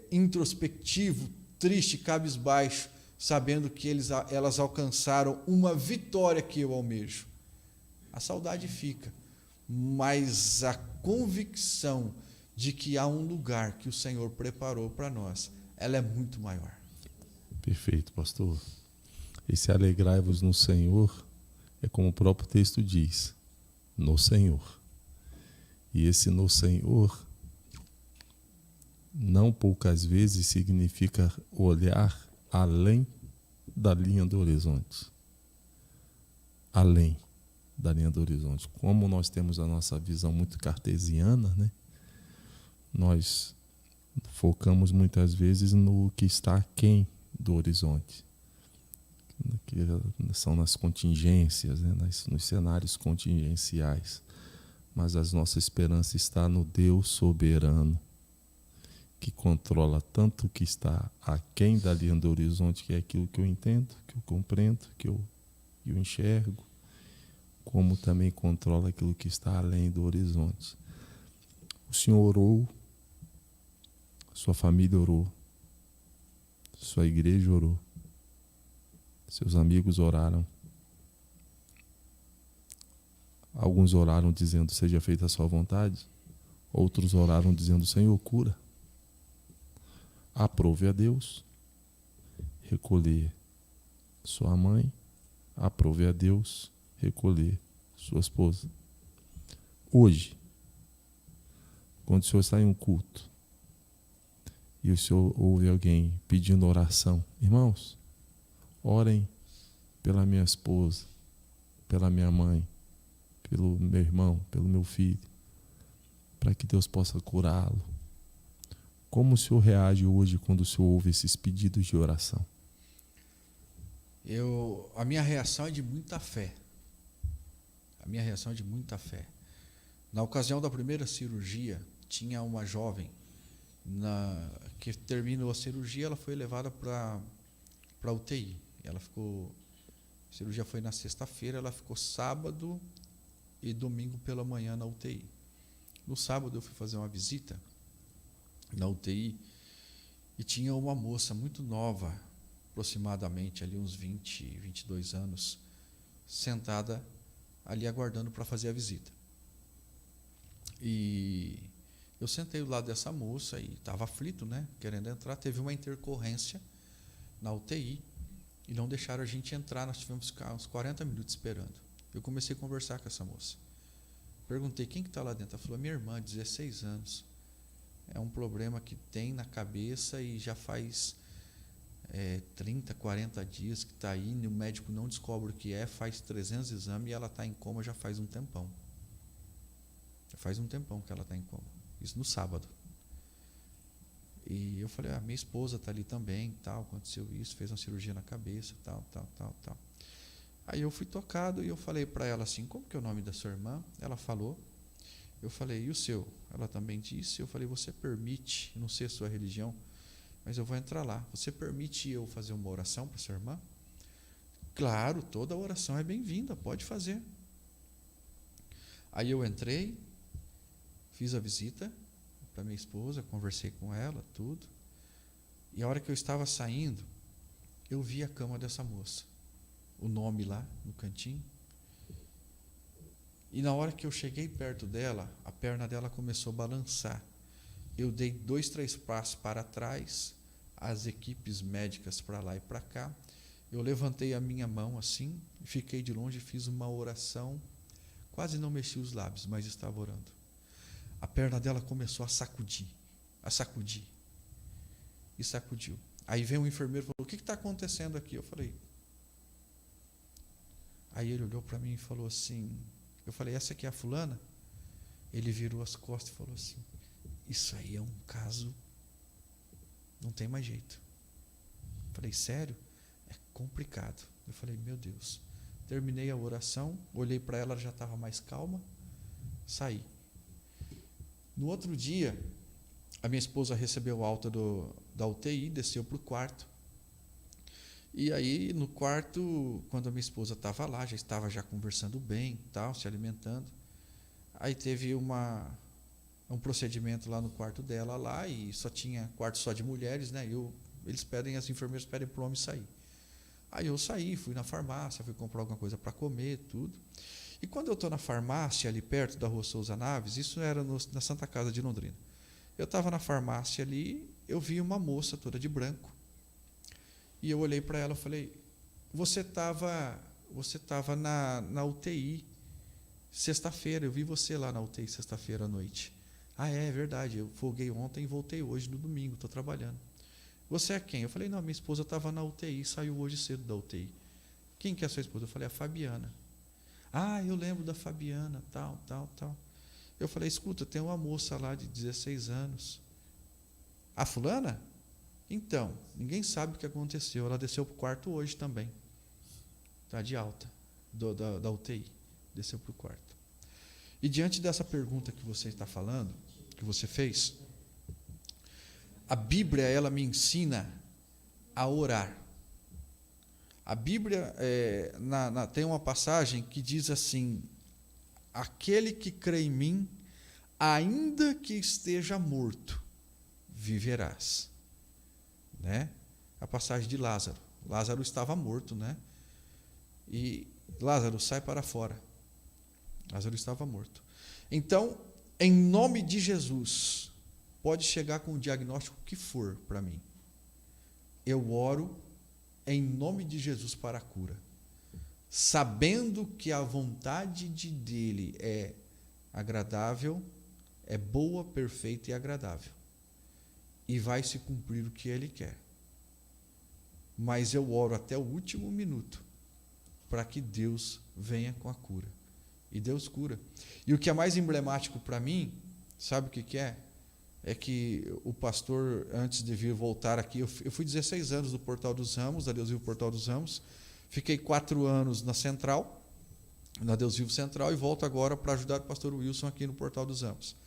introspectivo, triste, cabisbaixo, sabendo que elas alcançaram uma vitória que eu almejo? A saudade fica, mas a convicção de que há um lugar que o Senhor preparou para nós, ela é muito maior. Perfeito, pastor. Esse alegrai-vos no Senhor é como o próprio texto diz, no Senhor. E esse no Senhor, não poucas vezes, significa olhar além da linha do horizonte. Além da linha do horizonte. Como nós temos a nossa visão muito cartesiana, né? Nós focamos muitas vezes no que está aquém do horizonte, que são nas contingências, né? Nos cenários contingenciais. Mas a nossa esperança está no Deus soberano, que controla tanto o que está aquém da linha do horizonte, que é aquilo que eu entendo, que eu compreendo, que eu enxergo, como também controla aquilo que está além do horizonte. O Senhor orou, sua família orou, sua igreja orou, seus amigos oraram. Alguns oraram dizendo, seja feita a sua vontade. Outros oraram dizendo, Senhor, cura. Aprove a Deus recolher sua mãe. Aprove a Deus recolher sua esposa. Hoje, quando o Senhor está em um culto e o Senhor ouve alguém pedindo oração, irmãos, orem pela minha esposa, pela minha mãe, pelo meu irmão, pelo meu filho, para que Deus possa curá-lo. Como o Senhor reage hoje quando o Senhor ouve esses pedidos de oração? A minha reação é de muita fé. A minha reação é de muita fé. Na ocasião da primeira cirurgia, tinha uma jovem que terminou a cirurgia, ela foi levada para UTI. A cirurgia foi na sexta-feira, ela ficou sábado e domingo pela manhã na UTI. No sábado eu fui fazer uma visita na UTI e tinha uma moça muito nova, aproximadamente ali uns 20, 22 anos, sentada ali aguardando para fazer a visita. E eu sentei do lado dessa moça e estava aflito, né, querendo entrar. Teve uma intercorrência na UTI e não deixaram a gente entrar. Nós tivemos que ficar uns 40 minutos esperando. Eu comecei a conversar com essa moça. Perguntei, quem que está lá dentro? Ela falou, minha irmã, 16 anos. É um problema que tem na cabeça e já faz 30, 40 dias que está aí, e o médico não descobre o que é, faz 300 exames e ela está em coma já faz um tempão. Faz um tempão que ela está em coma. Isso no sábado. E eu falei, minha esposa está ali também, tal, aconteceu isso, fez uma cirurgia na cabeça, tal. Aí eu fui tocado e eu falei para ela assim, como que é o nome da sua irmã? Ela falou. Eu falei, e o seu? Ela também disse. Eu falei, você permite, não sei a sua religião, mas eu vou entrar lá. Você permite eu fazer uma oração para sua irmã? Claro, toda oração é bem-vinda, pode fazer. Aí eu entrei, fiz a visita para minha esposa, conversei com ela, tudo. E a hora que eu estava saindo, eu vi a cama dessa moça, o nome lá no cantinho. E na hora que eu cheguei perto dela, a perna dela começou a balançar. Eu dei 2, 3 passos para trás, as equipes médicas para lá e para cá. Eu levantei a minha mão assim, fiquei de longe e fiz uma oração. Quase não mexi os lábios, mas estava orando. A perna dela começou a sacudir. E sacudiu. Aí veio um enfermeiro e falou, o que está acontecendo aqui? Eu falei. Aí ele olhou para mim e falou assim, eu falei, essa aqui é a fulana? Ele virou as costas e falou assim, isso aí é um caso, não tem mais jeito. Eu falei, sério? É complicado. Eu falei, meu Deus. Terminei a oração, olhei para ela, ela já estava mais calma, saí. No outro dia, a minha esposa recebeu alta da UTI, desceu para o quarto. E aí, no quarto, quando a minha esposa estava lá, já estava conversando bem, tal, se alimentando. Aí teve um procedimento lá no quarto dela, lá, e só tinha quarto só de mulheres, né? As enfermeiras pedem para o homem sair. Aí eu saí, fui na farmácia, fui comprar alguma coisa para comer, tudo. E quando eu estou na farmácia, ali perto da Rua Souza Naves, isso era na Santa Casa de Londrina. Eu estava na farmácia ali, eu vi uma moça toda de branco. E eu olhei para ela e falei, você estava na UTI sexta-feira, eu vi você lá na UTI sexta-feira à noite. É verdade, eu folguei ontem e voltei hoje no domingo, estou trabalhando. Você é quem? Eu falei, não, minha esposa estava na UTI, saiu hoje cedo da UTI. Quem que é a sua esposa? Eu falei, a Fabiana. Eu lembro da Fabiana, tal. Eu falei, escuta, tem uma moça lá de 16 anos. A fulana? Então, ninguém sabe o que aconteceu. Ela desceu para o quarto hoje também. Está de alta da UTI. Desceu para o quarto. E diante dessa pergunta que você está falando, que você fez, a Bíblia, ela me ensina a orar. A Bíblia tem uma passagem que diz assim, aquele que crê em mim, ainda que esteja morto, viverás. Né? A passagem de Lázaro. Lázaro estava morto, né? E Lázaro, sai para fora. Lázaro estava morto. Então, em nome de Jesus, pode chegar com o diagnóstico que for para mim. Eu oro em nome de Jesus para a cura, sabendo que a vontade dele é agradável, é boa, perfeita e agradável. E vai se cumprir o que ele quer. Mas eu oro até o último minuto para que Deus venha com a cura. E Deus cura. E o que é mais emblemático para mim, sabe o que é? É que o pastor, antes de vir voltar aqui, eu fui 16 anos no Portal dos Ramos, da Deus Vivo Portal dos Ramos, fiquei 4 anos na Central, na Deus Vivo Central, e volto agora para ajudar o pastor Wilson aqui no Portal dos Ramos.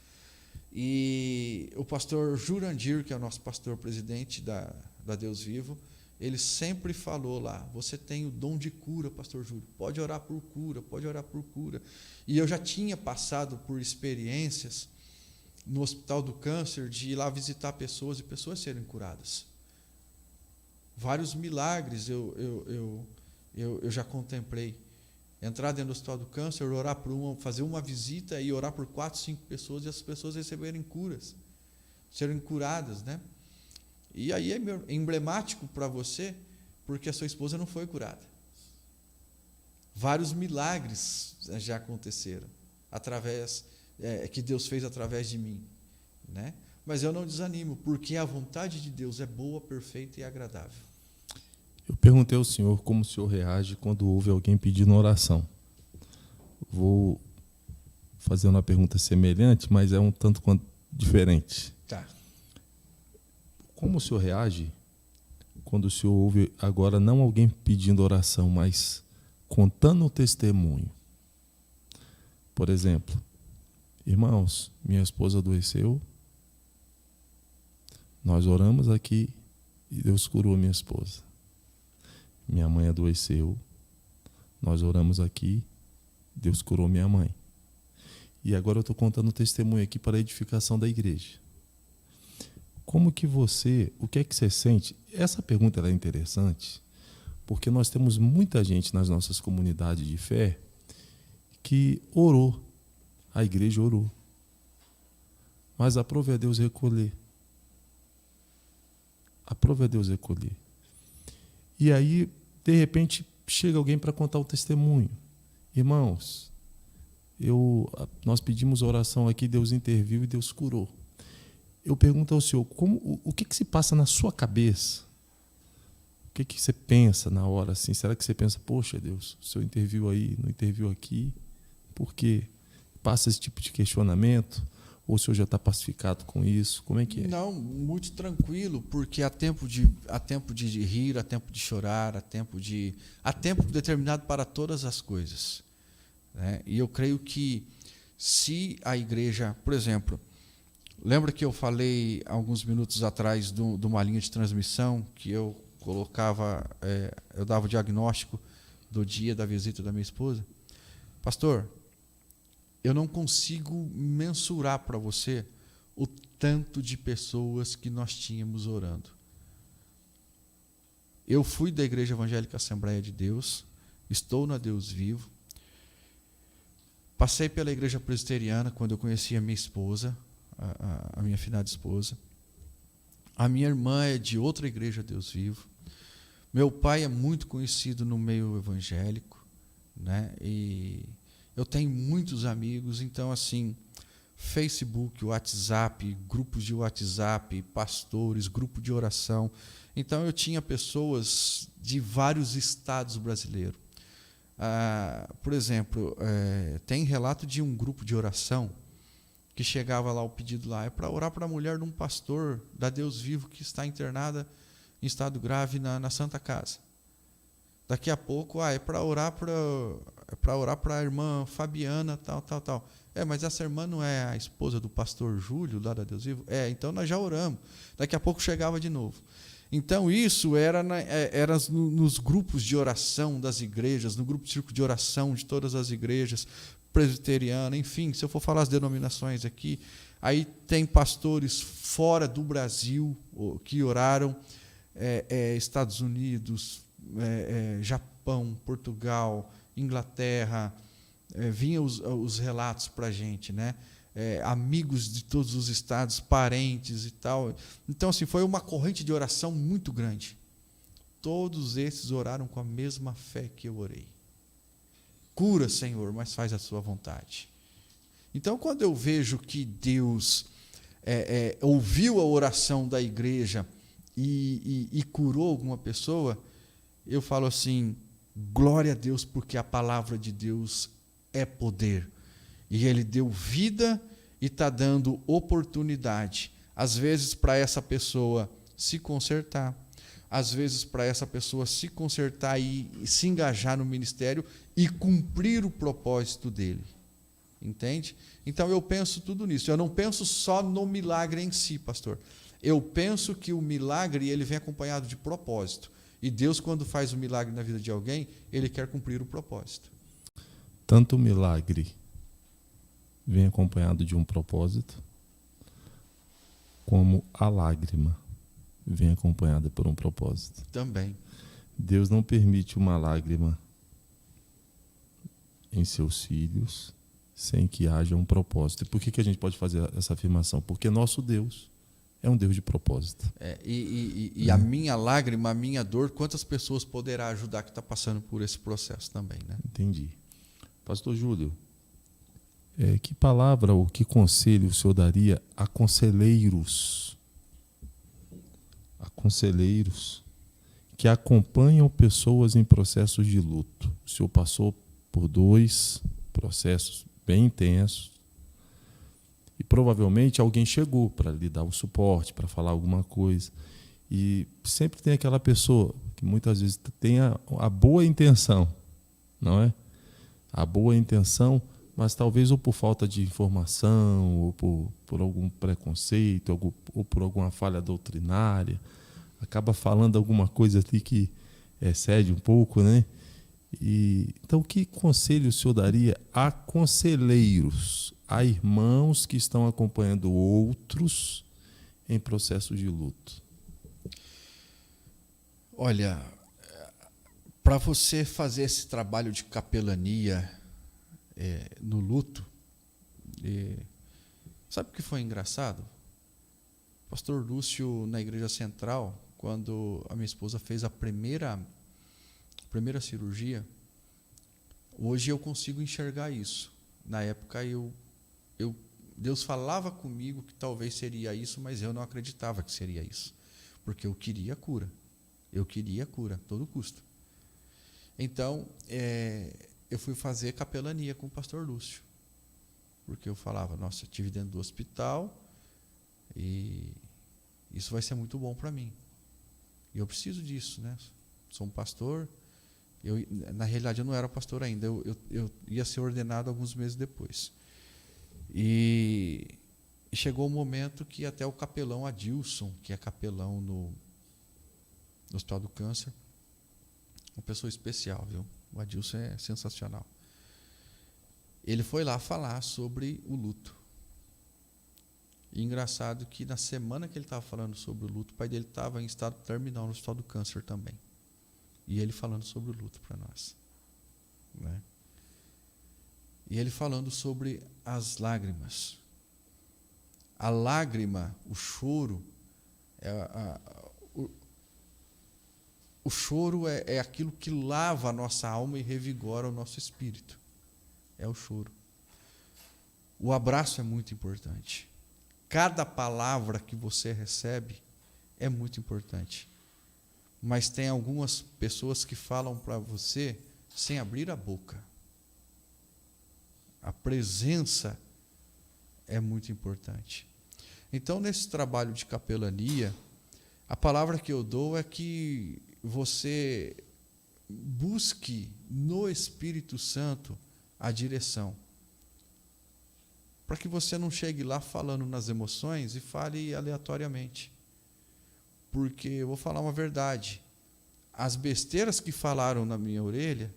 E o pastor Jurandir, que é o nosso pastor presidente da Deus Vivo, ele sempre falou lá, você tem o dom de cura, pastor Júlio, pode orar por cura, pode orar por cura. E eu já tinha passado por experiências no Hospital do Câncer, de ir lá visitar pessoas e pessoas serem curadas. Vários milagres eu já contemplei. Entrar dentro do Hospital do Câncer, orar por fazer uma visita e orar por 4, 5 pessoas e as pessoas receberem curas, serem curadas, né? E aí é emblemático para você, porque a sua esposa não foi curada. Vários milagres já aconteceram que Deus fez através de mim, né? Mas eu não desanimo, porque a vontade de Deus é boa, perfeita e agradável. Eu perguntei ao senhor como o senhor reage quando ouve alguém pedindo oração. Vou fazendo uma pergunta semelhante, mas é um tanto quanto diferente. Tá. Como o senhor reage quando o senhor ouve agora não alguém pedindo oração, mas contando o testemunho? Por exemplo, irmãos, minha esposa adoeceu, nós oramos aqui e Deus curou minha esposa. Minha mãe adoeceu, nós oramos aqui, Deus curou minha mãe. E agora eu estou contando o testemunho aqui para a edificação da igreja. Como que você, o que é que você sente? Essa pergunta ela é interessante, porque nós temos muita gente nas nossas comunidades de fé que orou, a igreja orou, mas aprove a Deus recolher. Aprove a Deus recolher. E aí, de repente, chega alguém para contar o testemunho. Irmãos, nós pedimos oração aqui, Deus interviu e Deus curou. Eu pergunto ao senhor, o que se passa na sua cabeça? O que você pensa na hora assim? Será que você pensa, poxa Deus, o senhor interviu aí, não interviu aqui? Por quê? Passa esse tipo de questionamento? Ou o senhor já está pacificado com isso? Como é que é? Não, muito tranquilo, porque há tempo de rir, há tempo de chorar, há tempo determinado para todas as coisas, né? E eu creio que se a igreja, por exemplo, lembra que eu falei alguns minutos atrás de uma linha de transmissão que eu colocava, eu dava o diagnóstico do dia da visita da minha esposa? Pastor, eu não consigo mensurar para você o tanto de pessoas que nós tínhamos orando. Eu fui da Igreja Evangélica Assembleia de Deus, estou na Deus Vivo, passei pela Igreja Presbiteriana quando eu conheci a minha esposa, a minha finada esposa. A minha irmã é de outra igreja Deus Vivo. Meu pai é muito conhecido no meio evangélico, né? E eu tenho muitos amigos, então assim, Facebook, WhatsApp, grupos de WhatsApp, pastores, grupo de oração. Então eu tinha pessoas de vários estados brasileiros. Por exemplo, tem relato de um grupo de oração que chegava lá, o pedido lá é para orar para a mulher de um pastor da Deus Vivo que está internada em estado grave na Santa Casa. Daqui a pouco, é para orar para a irmã Fabiana, tal. Mas essa irmã não é a esposa do pastor Júlio, lá da Deus Vivo? Então nós já oramos. Daqui a pouco chegava de novo. Então isso era nos grupos de oração das igrejas, no grupo de círculo de oração de todas as igrejas, presbiteriana, enfim, se eu for falar as denominações aqui, aí tem pastores fora do Brasil que oraram, Estados Unidos, Japão, Portugal, Inglaterra, vinham os relatos para a gente, né? Amigos de todos os estados, parentes e tal. Então, assim, foi uma corrente de oração muito grande. Todos esses oraram com a mesma fé que eu orei. Cura, Senhor, mas faz a sua vontade. Então, quando eu vejo que Deus ouviu a oração da igreja e curou alguma pessoa, eu falo assim, glória a Deus, porque a palavra de Deus é poder. E Ele deu vida e está dando oportunidade, às vezes para essa pessoa se consertar, às vezes para essa pessoa se consertar e se engajar no ministério e cumprir o propósito dele. Entende? Então eu penso tudo nisso. Eu não penso só no milagre em si, pastor. Eu penso que o milagre ele vem acompanhado de propósito. E Deus, quando faz o milagre na vida de alguém, Ele quer cumprir o propósito. Tanto o milagre vem acompanhado de um propósito, como a lágrima vem acompanhada por um propósito. Também. Deus não permite uma lágrima em seus filhos sem que haja um propósito. E por que a gente pode fazer essa afirmação? Porque nosso Deus é um Deus de propósito. A minha lágrima, a minha dor, quantas pessoas poderá ajudar que está passando por esse processo também, né? Entendi. Pastor Júlio, que palavra ou que conselho o senhor daria a conselheiros que acompanham pessoas em processos de luto? O senhor passou por 2 processos bem intensos. E provavelmente alguém chegou para lhe dar o suporte, para falar alguma coisa. E sempre tem aquela pessoa que muitas vezes tem a boa intenção, não é? A boa intenção, mas talvez ou por falta de informação, ou por algum preconceito, ou por alguma falha doutrinária, acaba falando alguma coisa ali que excede um pouco, né? Então, que conselho o senhor daria a conselheiros, a irmãos que estão acompanhando outros em processo de luto? Olha, para você fazer esse trabalho de capelania no luto, sabe o que foi engraçado? O pastor Lúcio, na Igreja Central, quando a minha esposa fez a primeira cirurgia, hoje eu consigo enxergar isso. Na época Deus falava comigo que talvez seria isso, mas eu não acreditava que seria isso, porque eu queria a cura. Eu queria a cura, a todo custo. Então, eu fui fazer capelania com o pastor Lúcio, porque eu falava, nossa, eu estive dentro do hospital e isso vai ser muito bom para mim. E eu preciso disso, né? Sou um pastor. Na realidade, eu não era pastor ainda. Eu ia ser ordenado alguns meses depois. E chegou o momento que até o capelão Adilson, que é capelão no Hospital do Câncer, uma pessoa especial, viu? O Adilson é sensacional. Ele foi lá falar sobre o luto. E engraçado que na semana que ele estava falando sobre o luto, o pai dele estava em estado terminal no Hospital do Câncer também. E ele falando sobre o luto para nós, né? E ele falando sobre as lágrimas. A lágrima, o choro, o choro é aquilo que lava a nossa alma e revigora o nosso espírito. É o choro. O abraço é muito importante. Cada palavra que você recebe é muito importante. Mas tem algumas pessoas que falam para você sem abrir a boca. A presença é muito importante. Então, nesse trabalho de capelania, a palavra que eu dou é que você busque no Espírito Santo a direção. Para que você não chegue lá falando nas emoções e fale aleatoriamente. Porque eu vou falar uma verdade. As besteiras que falaram na minha orelha,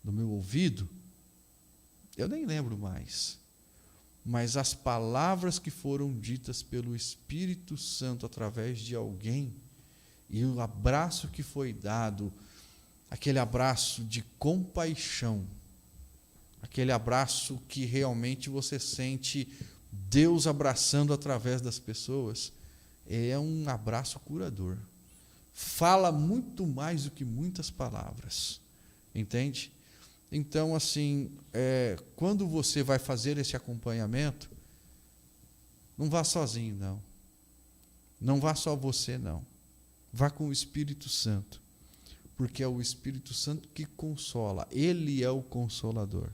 no meu ouvido, eu nem lembro mais. Mas as palavras que foram ditas pelo Espírito Santo através de alguém, e o abraço que foi dado, aquele abraço de compaixão, aquele abraço que realmente você sente Deus abraçando através das pessoas, é um abraço curador. Fala muito mais do que muitas palavras. Entende? Então, assim, quando você vai fazer esse acompanhamento, não vá sozinho, não. Não vá só você, não. Vá com o Espírito Santo. Porque é o Espírito Santo que consola. Ele é o consolador.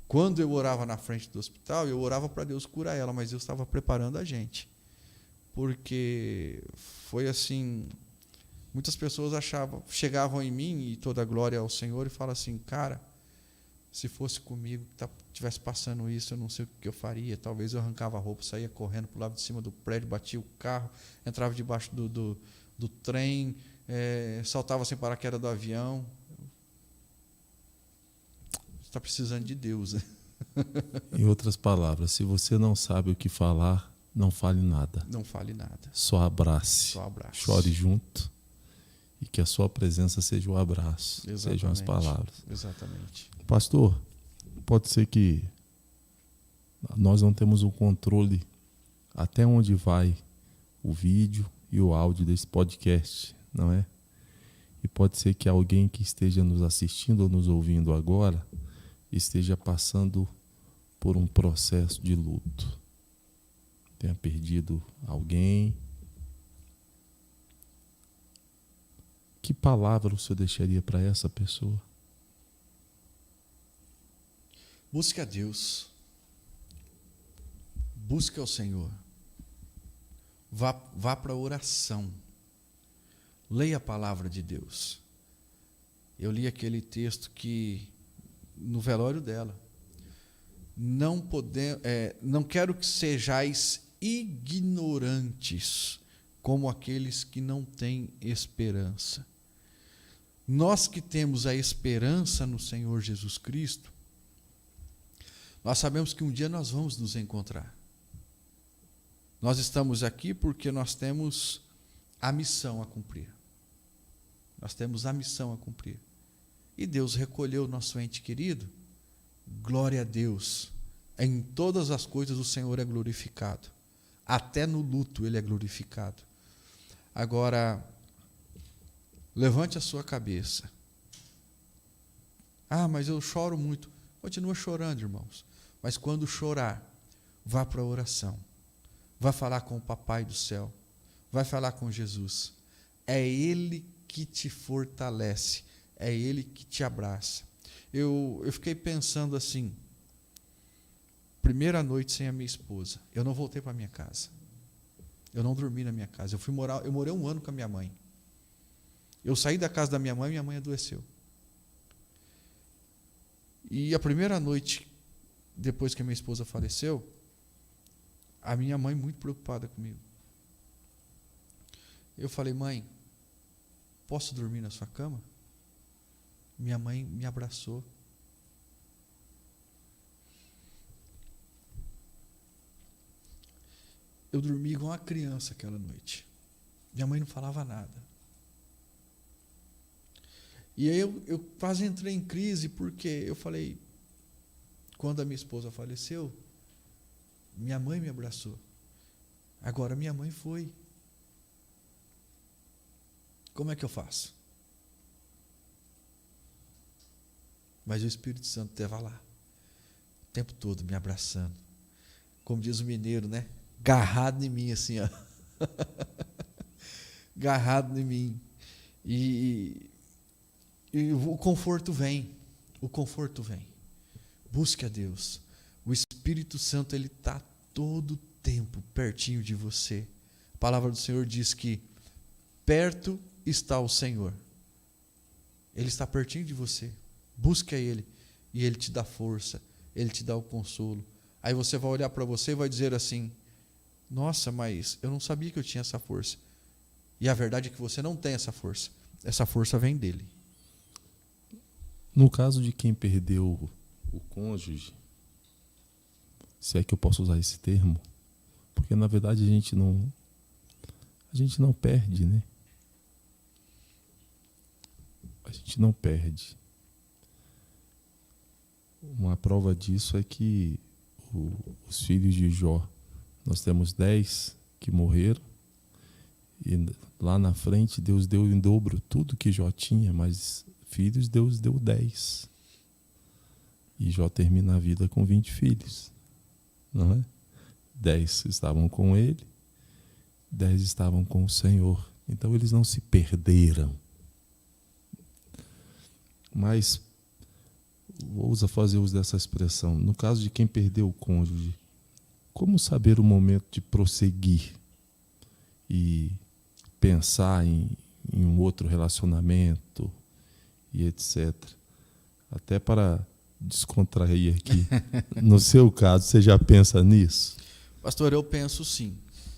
Quando eu orava na frente do hospital, eu orava para Deus curar ela, mas eu estava preparando a gente. Porque foi assim, muitas pessoas chegavam em mim, e toda a glória ao Senhor, e falam assim, cara, se fosse comigo, que estivesse passando isso, eu não sei o que eu faria. Talvez eu arrancava a roupa, saía correndo para o lado de cima do prédio, batia o carro, entrava debaixo do trem, saltava sem paraquedas do avião. Você está precisando de Deus, né? Em outras palavras, se você não sabe o que falar, não fale nada. Não fale nada. Só abrace. Só abrace. Chore junto. E que a sua presença seja o abraço. Exatamente. Sejam as palavras. Exatamente. Pastor, pode ser que nós não temos um controle até onde vai o vídeo e o áudio desse podcast, não é? E pode ser que alguém que esteja nos assistindo ou nos ouvindo agora esteja passando por um processo de luto. Tenha perdido alguém. Que palavra o senhor deixaria para essa pessoa? Busque a Deus. Busque ao Senhor. Vá para a oração. Leia a palavra de Deus. Eu li aquele texto que, no velório dela, não quero que sejais ignorantes como aqueles que não têm esperança. Nós que temos a esperança no Senhor Jesus Cristo, nós sabemos que um dia nós vamos nos encontrar. Nós estamos aqui porque nós temos a missão a cumprir. Nós temos a missão a cumprir. E Deus recolheu o nosso ente querido. Glória a Deus. Em todas as coisas o Senhor é glorificado. Até no luto Ele é glorificado. Agora, levante a sua cabeça. Ah, mas eu choro muito. Continua chorando, irmãos. Mas quando chorar, vá para a oração. Vá falar com o Papai do céu. Vai falar com Jesus. É Ele que te fortalece. É Ele que te abraça. Eu fiquei pensando assim, primeira noite sem a minha esposa, eu não voltei para minha casa. Eu não dormi na minha casa. Eu morei 1 ano com a minha mãe. Eu saí da casa da minha mãe adoeceu. E a primeira noite, depois que a minha esposa faleceu, a minha mãe muito preocupada comigo. Eu falei, mãe, posso dormir na sua cama? Minha mãe me abraçou. Eu dormi igual uma criança aquela noite. Minha mãe não falava nada. E aí eu quase entrei em crise, porque eu falei, quando a minha esposa faleceu, minha mãe me abraçou. Agora minha mãe foi. Como é que eu faço? Mas o Espírito Santo estava lá, o tempo todo me abraçando. Como diz o mineiro, né? Garrado em mim, assim, ó. Garrado em mim. E o conforto vem. O conforto vem. Busque a Deus. O Espírito Santo, ele está todo tempo pertinho de você. A palavra do Senhor diz que perto está o Senhor. Ele está pertinho de você. Busque a Ele e Ele te dá força, Ele te dá o consolo. Aí você vai olhar para você e vai dizer assim, nossa, mas eu não sabia que eu tinha essa força. E a verdade é que você não tem essa força vem dEle. No caso de quem perdeu o cônjuge, se é que eu posso usar esse termo, porque na verdade a gente não perde, né? A gente não perde. Uma prova disso é que os filhos de Jó, nós temos 10 que morreram, e lá na frente Deus deu em dobro tudo que Jó tinha, mas filhos Deus deu 10. E Jó termina a vida com 20 filhos, não é? 10 estavam com ele, 10 estavam com o Senhor. Então eles não se perderam. Mas vou fazer uso dessa expressão. No caso de quem perdeu o cônjuge, como saber o momento de prosseguir e pensar em um outro relacionamento e etc. Até para descontrair aqui. No seu caso, você já pensa nisso? Pastor, eu penso sim.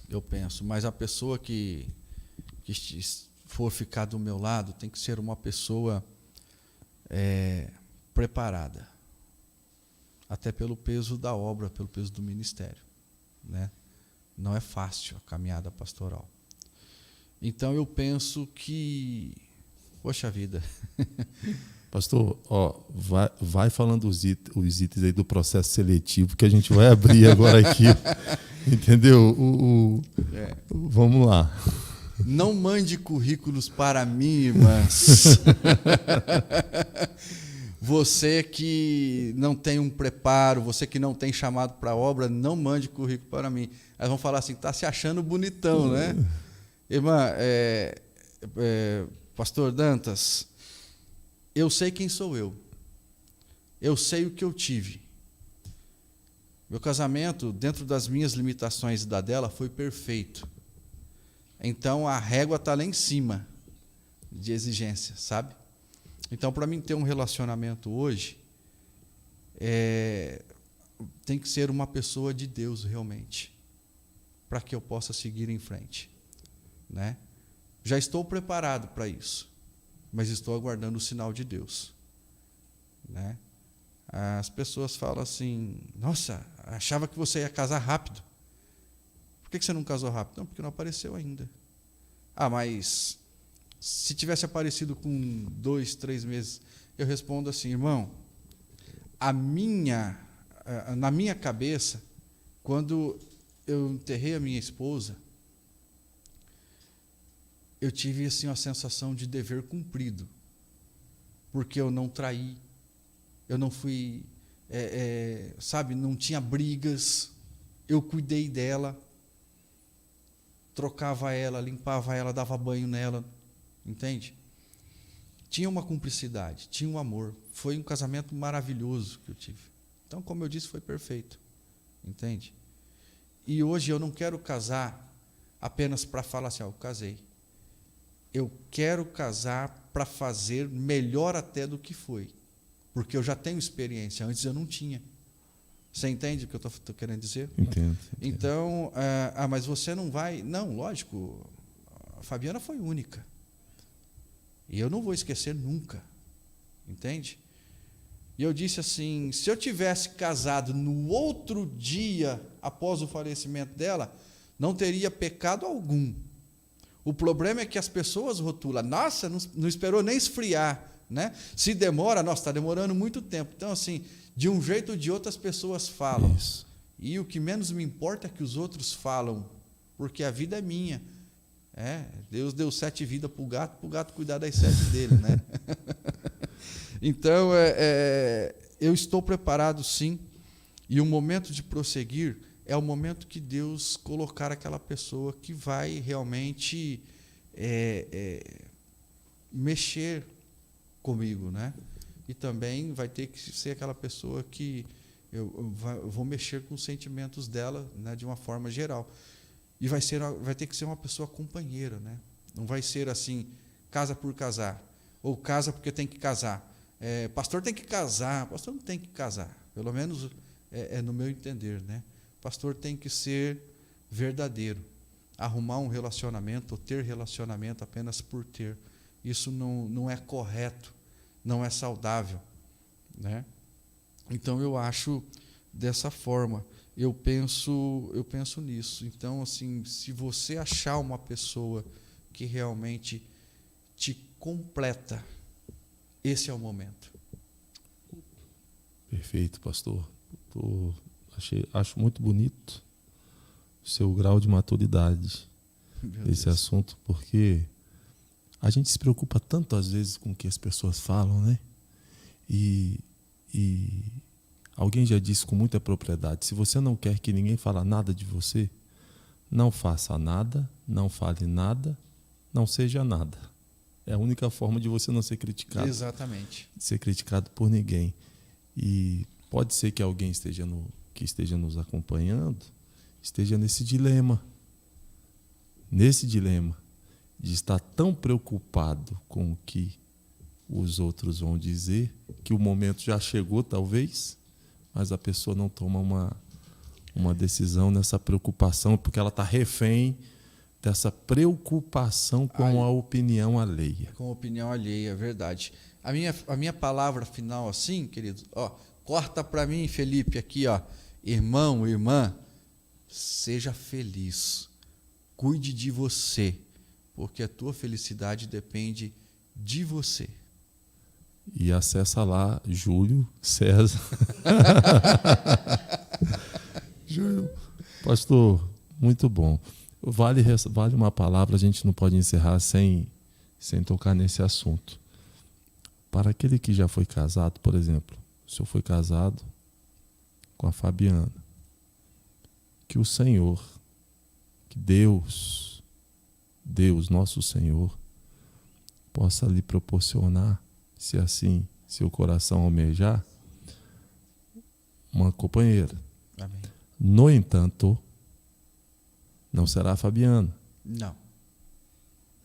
Eu penso. Mas a pessoa que for ficar do meu lado tem que ser uma pessoa preparada, até pelo peso da obra, pelo peso do ministério, né? Não é fácil a caminhada pastoral. Então eu penso que, poxa vida. Pastor, vai falando os itens aí do processo seletivo que a gente vai abrir agora aqui, entendeu? Vamos lá. Não mande currículos para mim, irmãs. Você que não tem um preparo, você que não tem chamado para a obra, não mande currículo para mim. Elas vão falar assim, está se achando bonitão, né? Irmã, Pastor Dantas, eu sei quem sou eu. Eu sei o que eu tive. Meu casamento, dentro das minhas limitações e da dela, foi perfeito. Então, a régua está lá em cima de exigência, sabe? Então, para mim ter um relacionamento hoje, tem que ser uma pessoa de Deus realmente, para que eu possa seguir em frente, né? Já estou preparado para isso, mas estou aguardando o sinal de Deus, né? As pessoas falam assim: nossa, achava que você ia casar rápido. Por que você não casou rápido? Não, porque não apareceu ainda. Ah, mas se tivesse aparecido com 2, 3 meses, eu respondo assim: irmão, na minha cabeça, quando eu enterrei a minha esposa, eu tive assim uma sensação de dever cumprido, porque eu não traí, eu não fui, sabe, não tinha brigas, eu cuidei dela, trocava ela, limpava ela, dava banho nela, entende? Tinha uma cumplicidade, tinha um amor, foi um casamento maravilhoso que eu tive. Então, como eu disse, foi perfeito, entende? E hoje eu não quero casar apenas para falar assim: eu casei. Eu quero casar para fazer melhor até do que foi, porque eu já tenho experiência, antes eu não tinha. Você entende o que eu estou querendo dizer? Entendo. Então, mas você não vai... Não, lógico, a Fabiana foi única. E eu não vou esquecer nunca, entende? E eu disse assim: se eu tivesse casado no outro dia, após o falecimento dela, não teria pecado algum. O problema é que as pessoas rotulam: nossa, não esperou nem esfriar, né? Se demora, nossa, está demorando muito tempo. Então, assim, de um jeito ou de outro as pessoas falam. Isso. E o que menos me importa é que os outros falam, porque a vida é minha. Deus deu 7 vidas para o gato cuidar das 7 dele, né? Então, eu estou preparado, sim, e o momento de prosseguir é o momento que Deus colocar aquela pessoa que vai realmente mexer comigo, né? E também vai ter que ser aquela pessoa que eu vou mexer com os sentimentos dela, né, de uma forma geral. E vai ter que ser uma pessoa companheira, né? Não vai ser assim, casa por casar, ou casa porque tem que casar. Pastor tem que casar, pastor não tem que casar, pelo menos no meu entender, né? Pastor tem que ser verdadeiro. Arrumar um relacionamento ou ter relacionamento apenas por ter, isso não é correto, não é saudável, né? Então eu acho dessa forma, eu penso nisso. Então, assim, se você achar uma pessoa que realmente te completa, esse é o momento. Perfeito, pastor. Acho muito bonito o seu grau de maturidade desse assunto, porque a gente se preocupa tanto às vezes com o que as pessoas falam, né? E alguém já disse com muita propriedade: se você não quer que ninguém fale nada de você, não faça nada, não fale nada, não seja nada. É a única forma de você não ser criticado. Exatamente. Ser criticado por ninguém. E pode ser que alguém que esteja nos acompanhando esteja nesse dilema de estar tão preocupado com o que os outros vão dizer, que o momento já chegou talvez, mas a pessoa não toma uma decisão nessa preocupação, porque ela está refém dessa preocupação com a opinião alheia. Com a opinião alheia, é verdade. A minha palavra final, assim, querido, corta para mim, Felipe, aqui, irmão, irmã, seja feliz, cuide de você, porque a tua felicidade depende de você. E acessa lá, Júlio César. Júlio, pastor, muito bom. Vale uma palavra, a gente não pode encerrar sem tocar nesse assunto. Para aquele que já foi casado, por exemplo, o senhor foi casado com a Fabiana, que o Senhor, que Deus, nosso Senhor, possa lhe proporcionar, se assim seu coração almejar, uma companheira, Amém. No entanto, não será a Fabiana. Não.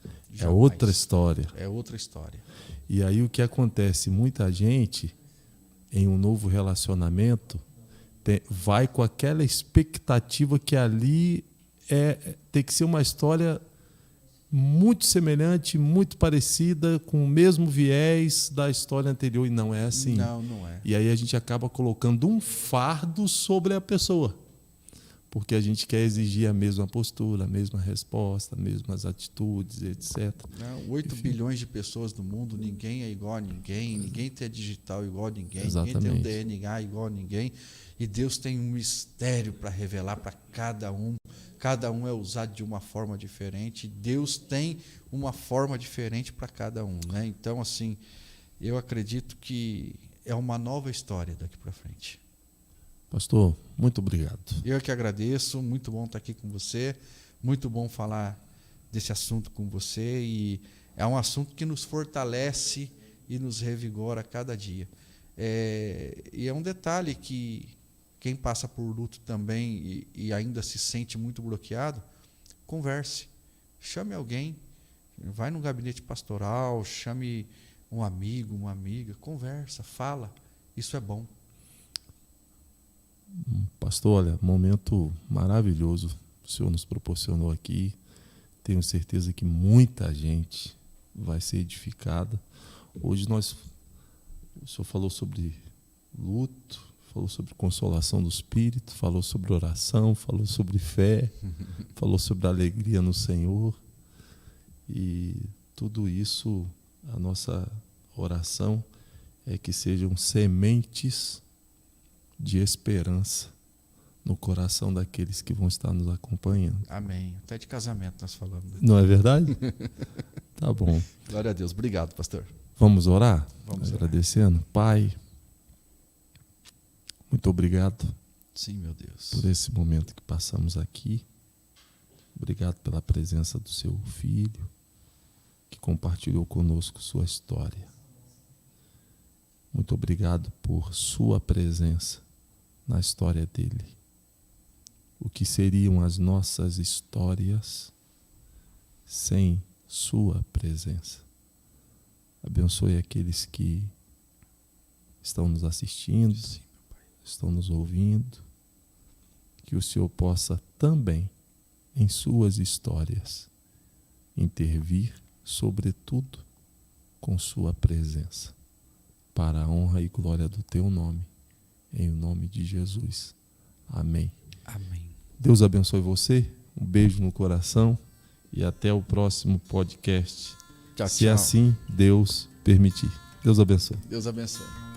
É Jamais. outra história. É outra história. E aí o que acontece? Muita gente, em um novo relacionamento, vai com aquela expectativa que ali tem que ser uma história muito semelhante, muito parecida, com o mesmo viés da história anterior. E não é assim. Não, não é. E aí a gente acaba colocando um fardo sobre a pessoa. Porque a gente quer exigir a mesma postura, a mesma resposta, as mesmas atitudes, etc. 8 bilhões de pessoas no mundo, ninguém é igual a ninguém, ninguém tem digital igual a ninguém, Exatamente. ninguém tem um DNA igual a ninguém. E Deus tem um mistério para revelar para cada um. Cada um é usado de uma forma diferente. Deus tem uma forma diferente para cada um, né? Então, assim, eu acredito que é uma nova história daqui para frente. Pastor, muito obrigado. Eu que agradeço, muito bom estar aqui com você, muito bom falar desse assunto com você, e é um assunto que nos fortalece e nos revigora a cada dia. E é um detalhe que quem passa por luto também e ainda se sente muito bloqueado, converse, chame alguém, vai no gabinete pastoral, chame um amigo, uma amiga, conversa, fala, isso é bom. Pastor, olha, momento maravilhoso o senhor nos proporcionou aqui. Tenho certeza que muita gente vai ser edificada. Hoje o senhor falou sobre luto, falou sobre consolação do espírito, falou sobre oração, falou sobre fé, falou sobre alegria no Senhor. E tudo isso, a nossa oração é que sejam sementes de esperança no coração daqueles que vão estar nos acompanhando. Amém. Até de casamento nós falamos. Não é verdade? Tá bom. Glória a Deus. Obrigado, pastor. Vamos orar? Vamos agradecendo. Orar. Pai, muito obrigado. Sim, meu Deus. Por esse momento que passamos aqui. Obrigado pela presença do seu filho, que compartilhou conosco sua história. Muito obrigado por sua presença na história dele. O que seriam as nossas histórias sem sua presença? Abençoe aqueles que estão nos assistindo, Sim, estão nos ouvindo, que o Senhor possa também, em suas histórias, intervir, sobretudo, com sua presença, para a honra e glória do teu nome, em nome de Jesus. Amém. Amém. Deus abençoe você, um beijo no coração e até o próximo podcast. Tchau, Se tchau. assim Deus permitir. Deus abençoe. Deus abençoe.